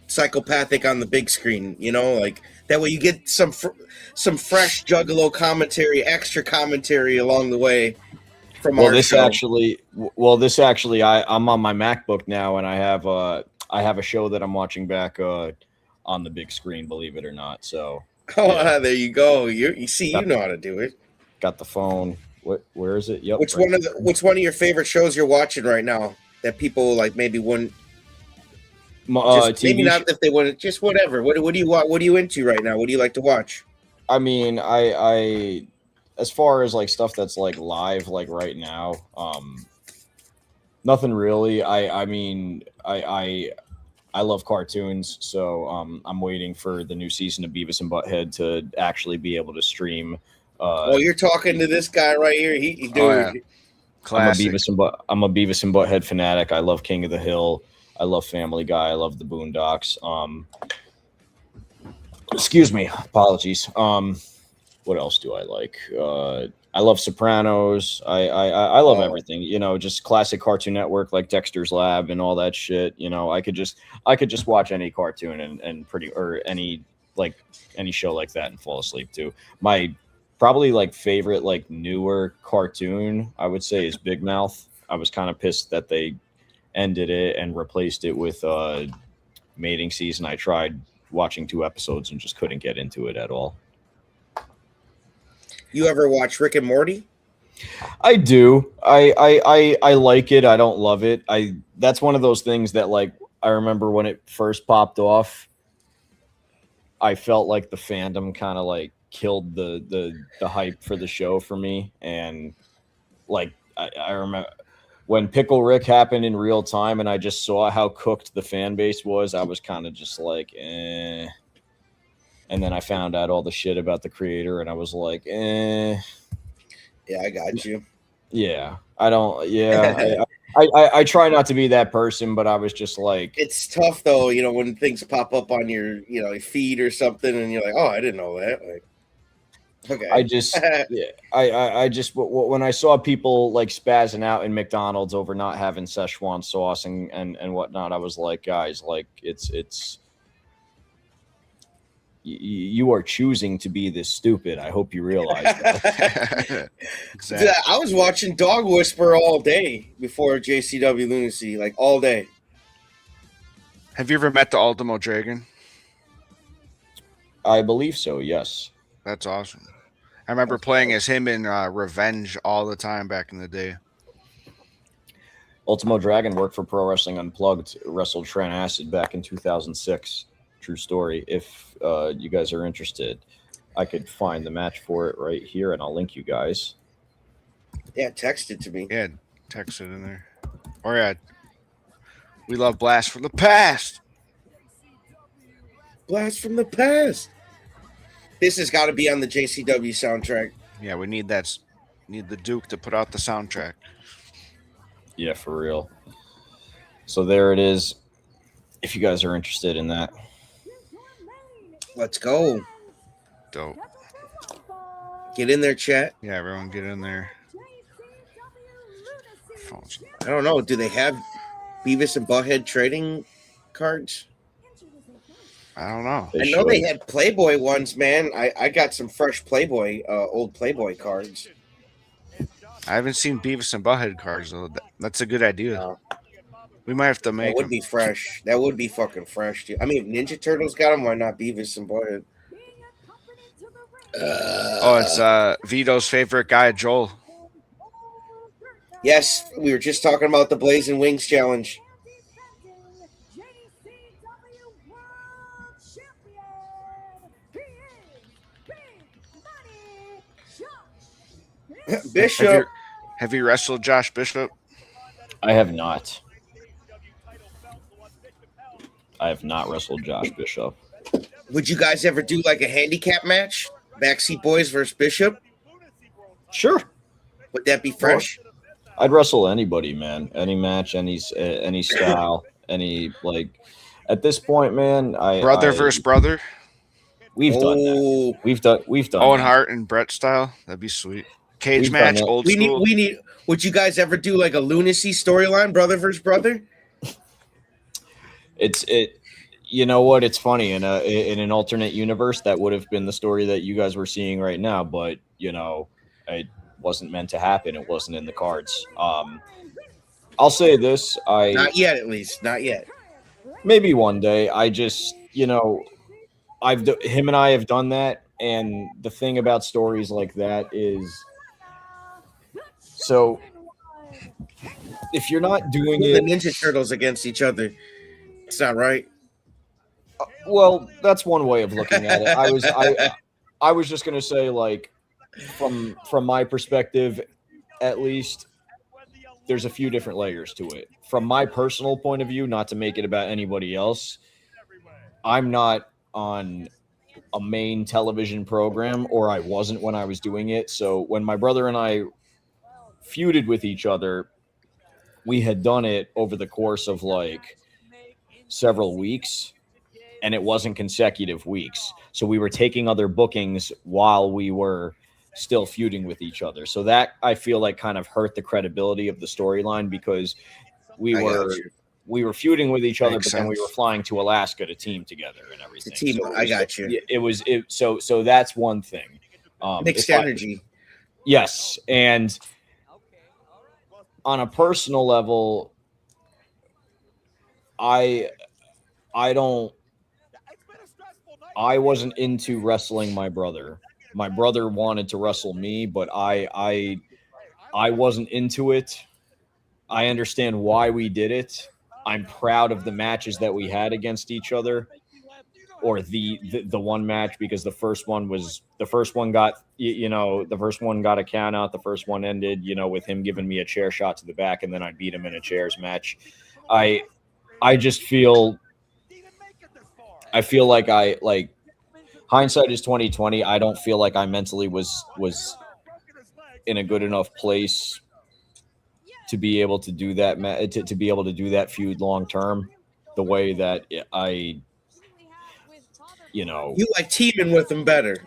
psychopathic on the big screen. You know, like that way you get some fresh Juggalo commentary, extra commentary along the way. From this show. I'm on my MacBook now, and I have a show that I'm watching back on the big screen, believe it or not. So there you go. You see, you know how to do it. Got the phone. Where is it? Yep. What's one of your favorite shows you're watching right now that people like maybe wouldn't? Maybe not if they wouldn't. Just whatever. What do you What are you into right now? What do you like to watch? I mean, I as far as like stuff that's like live, like right now, nothing really. I mean, I love cartoons, so I'm waiting for the new season of Beavis and Butthead to actually be able to stream. You're talking to this guy right here. Dude. Oh, yeah. I'm a Beavis and Butthead fanatic. I love King of the Hill. I love Family Guy. I love the Boondocks. Excuse me. Apologies. What else do I like? I love Sopranos. I love everything. You know, just classic Cartoon Network like Dexter's Lab and all that shit. You know, I could just watch any cartoon and any show like that and fall asleep too. My probably like favorite like newer cartoon I would say is Big Mouth. I was kind of pissed that they ended it and replaced it with Mating Season. I tried watching 2 episodes and just couldn't get into it at all. You ever watch Rick and Morty? I do. I like it. I don't love it. That's one of those things that like I remember when it first popped off, I felt like the fandom kind of like killed the hype for the show for me. And like I remember when Pickle Rick happened in real time and I just saw how cooked the fan base was, I was kind of just like, eh. And then I found out all the shit about the creator and I was like, eh. Yeah, I got you. Yeah. I try not to be that person, but I was just like, it's tough though, you know, when things pop up on your, you know, feed or something and you're like, oh, I didn't know that. Like, okay. I just, yeah, I just, when I saw people like spazzing out in McDonald's over not having Szechuan sauce and whatnot, I was like, guys, like it's, you are choosing to be this stupid. I hope you realize that. Exactly. I was watching Dog Whisper all day before JCW Lunacy, like all day. Have you ever met the Ultimo Dragon? I believe so, yes. That's awesome. I remember playing as him in Revenge all the time back in the day. Ultimo Dragon worked for Pro Wrestling Unplugged, wrestled Trent Acid back in 2006. True story. If you guys are interested, I could find the match for it right here, and I'll link you guys. Yeah, text it to me. Yeah, text it in there. Or yeah, we love Blast from the Past. Blast from the Past. This has got to be on the JCW soundtrack. Yeah, we need that. Need the Duke to put out the soundtrack. Yeah, for real. So there it is. If you guys are interested in that, let's go. Dope. Get in there, chat. Yeah, everyone get in there. I don't know. Do they have Beavis and Butthead trading cards? I don't know. I know they had Playboy ones, man. I got some fresh Playboy, old Playboy cards. I haven't seen Beavis and Butthead cards, though. That's a good idea. We might have to make That would be fresh. That would be fucking fresh, dude. I mean, if Ninja Turtles got them, why not Beavis and Butthead? It's Vito's favorite guy, Joel. Yes, we were just talking about the Blazing Wings challenge. Bishop. Have you wrestled Josh Bishop? I have not. I have not wrestled Josh Bishop. Would you guys ever do like a handicap match? Backseat Boyz versus Bishop? Sure. Would that be fresh? I'd wrestle anybody, man. Any match, any style, any like. At this point, man, brother versus brother. We've done that. We've done. Owen that. Hart and Brett style. That'd be sweet. Cage match, old school. We need. Would you guys ever do like a lunacy storyline, brother versus brother? You know what? It's funny in an alternate universe that would have been the story that you guys were seeing right now, but you know, it wasn't meant to happen. It wasn't in the cards. I'll say this: not yet, at least, not yet. Maybe one day. I just, you know, him and I have done that, and the thing about stories like that is, so if you're not doing the it, Ninja Turtles against each other, it's not right. Well, that's one way of looking at it. I was just gonna say, like, from my perspective, at least, there's a few different layers to it. From my personal point of view, not to make it about anybody else, I'm not on a main television program, or I wasn't when I was doing it. So when my brother and I feuded with each other, we had done it over the course of like several weeks, and it wasn't consecutive weeks. So we were taking other bookings while we were still feuding with each other. So that, I feel like, kind of hurt the credibility of the storyline, because we were feuding with each other, but then we were flying to Alaska to team together and everything. So I got you. So that's one thing. Mixed energy. Yes. And on a personal level, I wasn't into wrestling my brother. My brother wanted to wrestle me, but I wasn't into it. I understand why we did it. I'm proud of the matches that we had against each other, or the one match, because the first one got a count out. The first one ended, with him giving me a chair shot to the back, and then I beat him in a chairs match. I just feel like hindsight is 20/20. I don't feel like I mentally was in a good enough place to be able to do that, to be able to do that feud long term, the way that you like teaming with him better.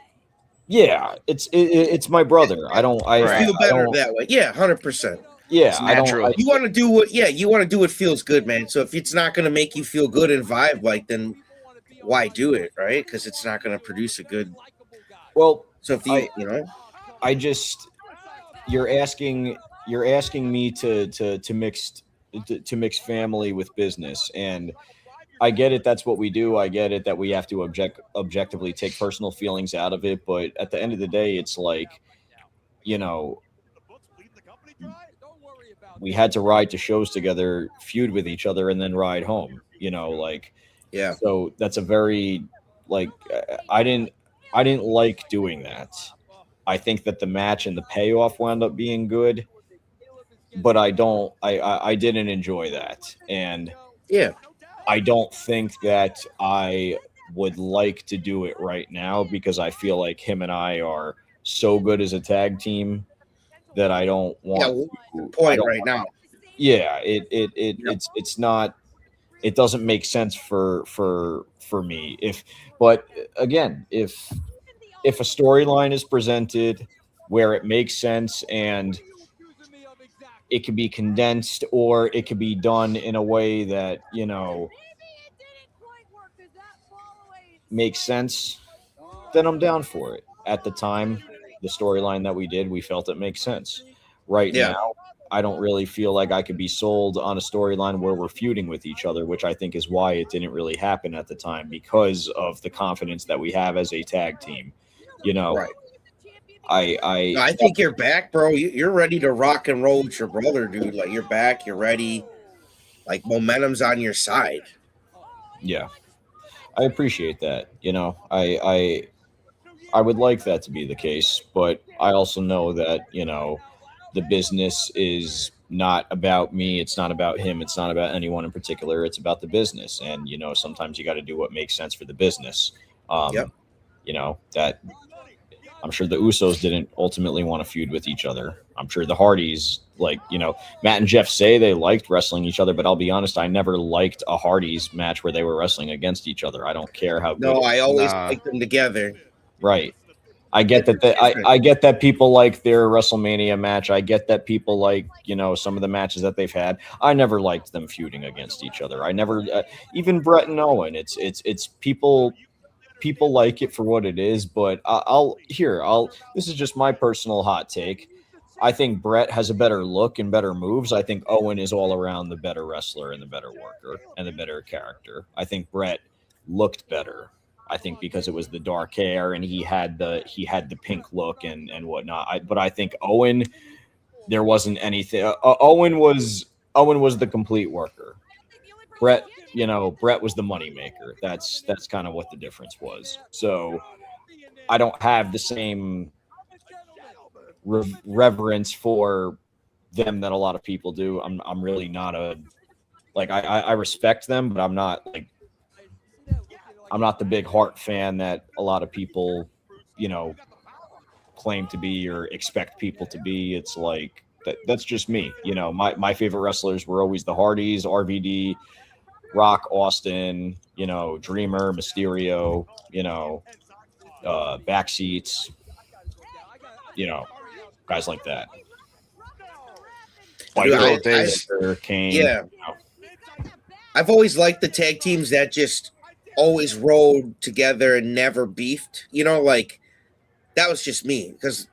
Yeah, it's my brother. I feel better that way. Yeah, 100%. Yeah, you want to do what feels good, man. So if it's not going to make you feel good and vibe, like, then why do it, right? Because it's not going to produce a good. Well, so if I just, you're asking me to mix family with business, and I get it. That's what we do. I get it that we have to objectively take personal feelings out of it. But at the end of the day, it's like, you know, we had to ride to shows together, feud with each other, and then ride home, you know, like, yeah. So that's a very, like, I didn't like doing that. I think that the match and the payoff wound up being good, but I didn't enjoy that. And yeah, I don't think that I would like to do it right now because I feel like him and I are so good as a tag team that I don't want right now. Yeah, it's not, it doesn't make sense for me. But again, if a storyline is presented where it makes sense and it can be condensed or it can be done in a way that, you know, makes sense, then I'm down for it. At the time, the storyline that we did, we felt it makes sense. Right now, I don't really feel like I could be sold on a storyline where we're feuding with each other, which I think is why it didn't really happen at the time, because of the confidence that we have as a tag team. You know, right. I think you're back, bro. You're ready to rock and roll with your brother, dude. Like, you're back, you're ready. Like, momentum's on your side. Yeah, I appreciate that. You know, I would like that to be the case, but I also know that, you know, the business is not about me. It's not about him. It's not about anyone in particular. It's about the business. And, you know, sometimes you got to do what makes sense for the business. You know, that I'm sure the Usos didn't ultimately want to feud with each other. I'm sure the Hardys, like, you know, Matt and Jeff say they liked wrestling each other, but I'll be honest, I never liked a Hardys match where they were wrestling against each other. I don't care how good. No, I always like them together. Right. I get that. I get that people like their WrestleMania match. I get that people like, you know, some of the matches that they've had. I never liked them feuding against each other. I never, even Brett and Owen. It's people like it for what it is. But this is just my personal hot take. I think Brett has a better look and better moves. I think Owen is all around the better wrestler and the better worker and the better character. I think Brett looked better. I think because it was the dark hair and he had the pink look and whatnot. But I think Owen, there wasn't anything. Owen was the complete worker. Brett, you know, Brett was the moneymaker. That's kind of what the difference was. So I don't have the same reverence for them that a lot of people do. I'm really not I respect them, but I'm not the big Hart fan that a lot of people, you know, claim to be or expect people to be. It's like that's just me. You know, my favorite wrestlers were always the Hardys, RVD, Rock, Austin, you know, Dreamer, Mysterio, you know, Backseats, you know, guys like that. Kane. Yeah. You know. I've always liked the tag teams that just always rode together and never beefed, you know, like that was just me because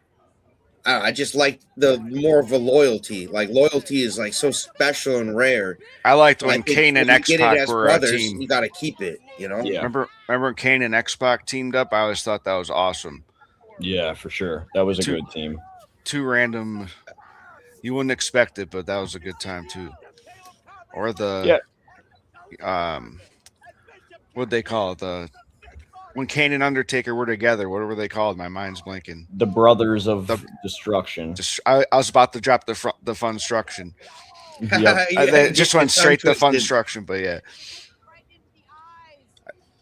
I just like the more of a loyalty. Like loyalty is like so special and rare. I liked when Kane and X-Pac were brothers, a team. You got to keep it, you know. Yeah. Remember when Kane and X-Pac teamed up? I always thought that was awesome. Yeah, for sure. That was a good team. Two random, you wouldn't expect it, but that was a good time too. Or what'd they call it? When Kane and Undertaker were together, what were they called? My mind's blanking. The Brothers of Destruction. I was about to drop the Funstruction. Yep. I just went straight to Funstruction, but yeah.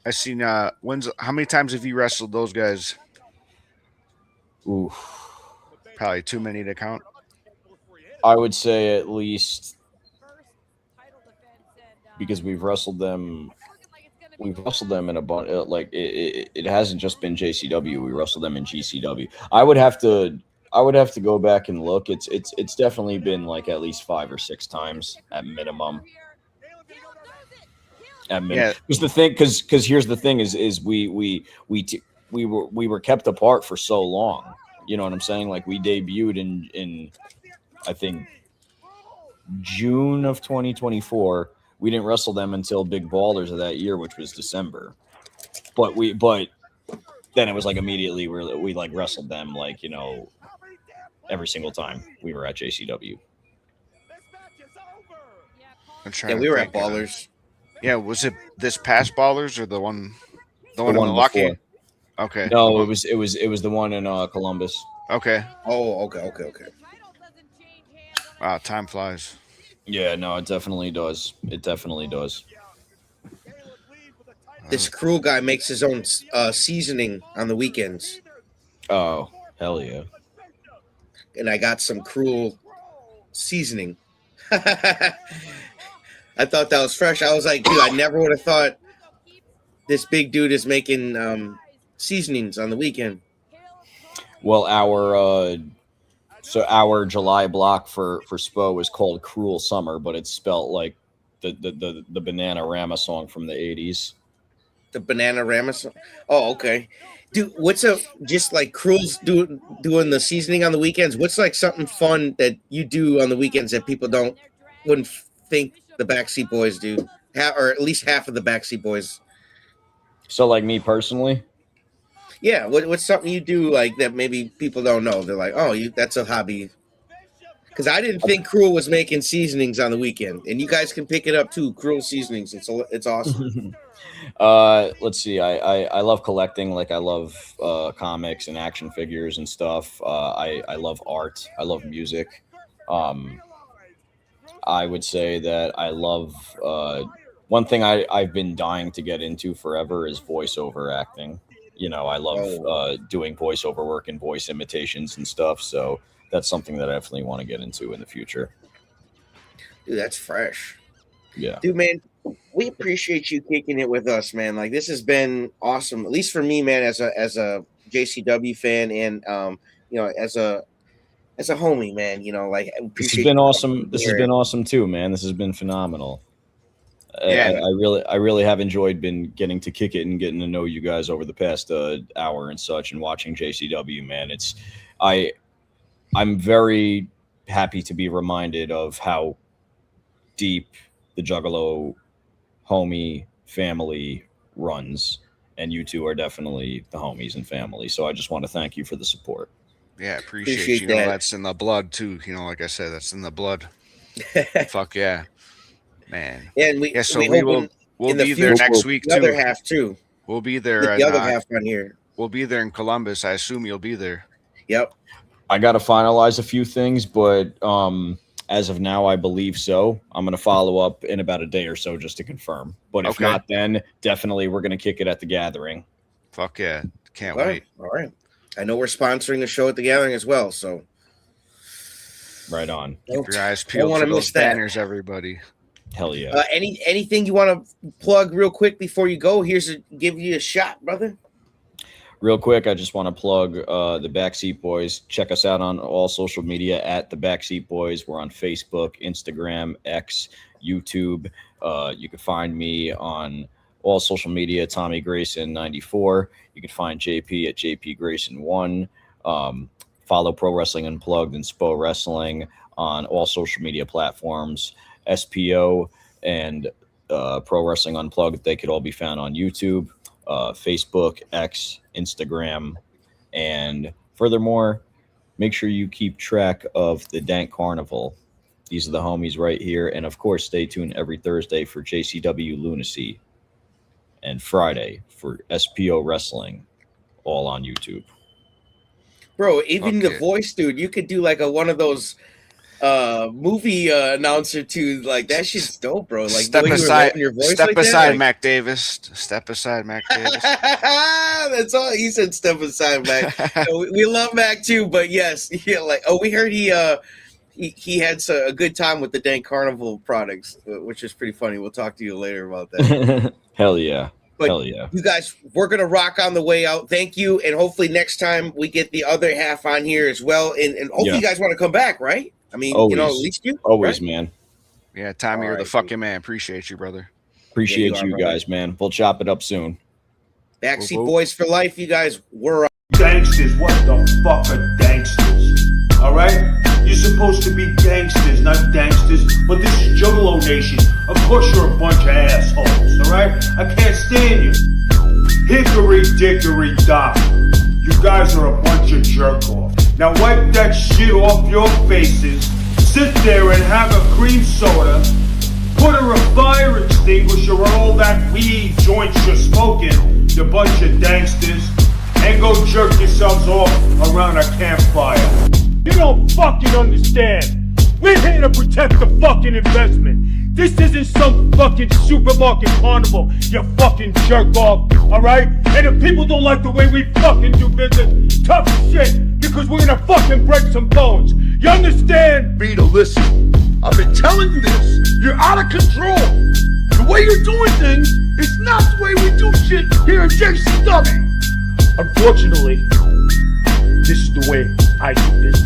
I seen how many times have you wrestled those guys? Ooh. Probably too many to count. I would say at least, because we've wrestled them in a bunch. Like it hasn't just been JCW. We wrestled them in GCW. I would have to go back and look. It's definitely been like at least 5 or 6 times at minimum. Yeah. Because here's the thing is we were kept apart for so long. You know what I'm saying? Like we debuted in I think June of 2024. we didn't wrestle them until Big Ballers of that year, which was December. But then it was like immediately we like wrestled them, like, you know, every single time we were at JCW. Yeah, we were at Ballers. Yeah, was it this past Ballers or the one in Milwaukee? Before. Okay. No, it was the one in Columbus. Okay. Oh, okay. Wow, time flies. Yeah, no, it definitely does. It definitely does. This Cruel guy makes his own seasoning on the weekends. Oh, hell yeah. And I got some Cruel seasoning. I thought that was fresh. I was like, dude, I never would have thought this big dude is making seasonings on the weekend. Well, our July block for SPO is called Cruel Summer, but it's spelled like the Bananarama song from the 80s. The Bananarama song? Oh, okay. Dude, what's just like Cruel's doing the seasoning on the weekends? What's like something fun that you do on the weekends that people wouldn't think the Backseat Boys do? Or at least half of the Backseat Boys. So like me personally? Yeah, what's something you do like that maybe people don't know? They're like, oh, that's a hobby. Because I didn't think Cruel was making seasonings on the weekend, and you guys can pick it up too. Cruel seasonings, it's awesome. Let's see. I love collecting. Like I love comics and action figures and stuff. I love art. I love music. I would say that I love one thing I've been dying to get into forever is voiceover acting. You know, I love doing voiceover work and voice imitations and stuff. So that's something that I definitely want to get into in the future. Dude, that's fresh. Yeah. Dude, man, we appreciate you kicking it with us, man. Like, this has been awesome, at least for me, man, as a JCW fan and, you know, as a homie, man, you know, like, this has been awesome. This has been awesome too, man. This has been phenomenal. Yeah, I really have enjoyed getting to kick it and getting to know you guys over the past hour and such, and watching JCW, man. I'm very happy to be reminded of how deep the Juggalo homie family runs, and you two are definitely the homies and family. So I just want to thank you for the support. Yeah, appreciate you. Know, that's in the blood too. You know, like I said, that's in the blood. Fuck yeah. Man, and we'll be there next week too. The other half too. We'll be there. The other half on here. We'll be there in Columbus. I assume you'll be there. Yep. I got to finalize a few things, but as of now, I believe so. I'm going to follow up in about a day or so just to confirm. But if not, then definitely we're going to kick it at the Gathering. Fuck yeah! Can't wait. All right. I know we're sponsoring the show at the Gathering as well, so right on. Keep your eyes peeled for those banners, everybody. Hell yeah. Anything you want to plug real quick before you go? Give you a shot, brother. Real quick, I just want to plug the Backseat Boys. Check us out on all social media at the Backseat Boys. We're on Facebook, Instagram, X, YouTube. You can find me on all social media, Tommy Grayson 94. You can find JP at JP Grayson 1. Follow Pro Wrestling Unplugged and SPO Wrestling on all social media platforms. SPO and Pro Wrestling Unplugged, they could all be found on YouTube, Facebook, X, Instagram. And furthermore, make sure you keep track of the Dank Carnival. These are the homies right here. And of course, stay tuned every Thursday for JCW Lunacy and Friday for SPO Wrestling, all on YouTube. Bro, even the voice, dude, you could do like one of those movie announcer too. Like, that shit's dope, bro. Like, step aside, your voice step like aside, that? Mac Davis. Step aside, Mac Davis. That's all he said. Step aside, Mac. We love Mac too, but yes, yeah. Like, we heard he had a good time with the Dank Carnival products, which is pretty funny. We'll talk to you later about that. Hell yeah. But hell yeah. You guys, we're going to rock on the way out. Thank you. And hopefully next time we get the other half on here as well. And hopefully you guys want to come back, right? I mean, always. You know, at least you. Always, right? Man. Yeah, Tommy, you're the fucking man. Appreciate you, brother. Appreciate you guys, man. We'll chop it up soon. Backseat Boys for life, you guys. We're Danksters, what the fuck are danksters? All right? You're supposed to be gangsters, not danksters, but this is Juggalo Nation. Of course you're a bunch of assholes, alright? I can't stand you. Hickory dickory dock. You guys are a bunch of jerk-off. Now wipe that shit off your faces, sit there and have a cream soda, put a fire extinguisher on all that weed joints you're smoking, you bunch of danksters, and go jerk yourselves off around a campfire. You don't fucking understand. We're here to protect the fucking investment. This isn't some fucking supermarket carnival, you fucking jerk off, alright? And if people don't like the way we fucking do business, tough shit, because we're gonna fucking break some bones. You understand? Vito, listen. I've been telling you this. You're out of control. The way you're doing things is not the way we do shit here at JCW. Unfortunately, this is the way I do business.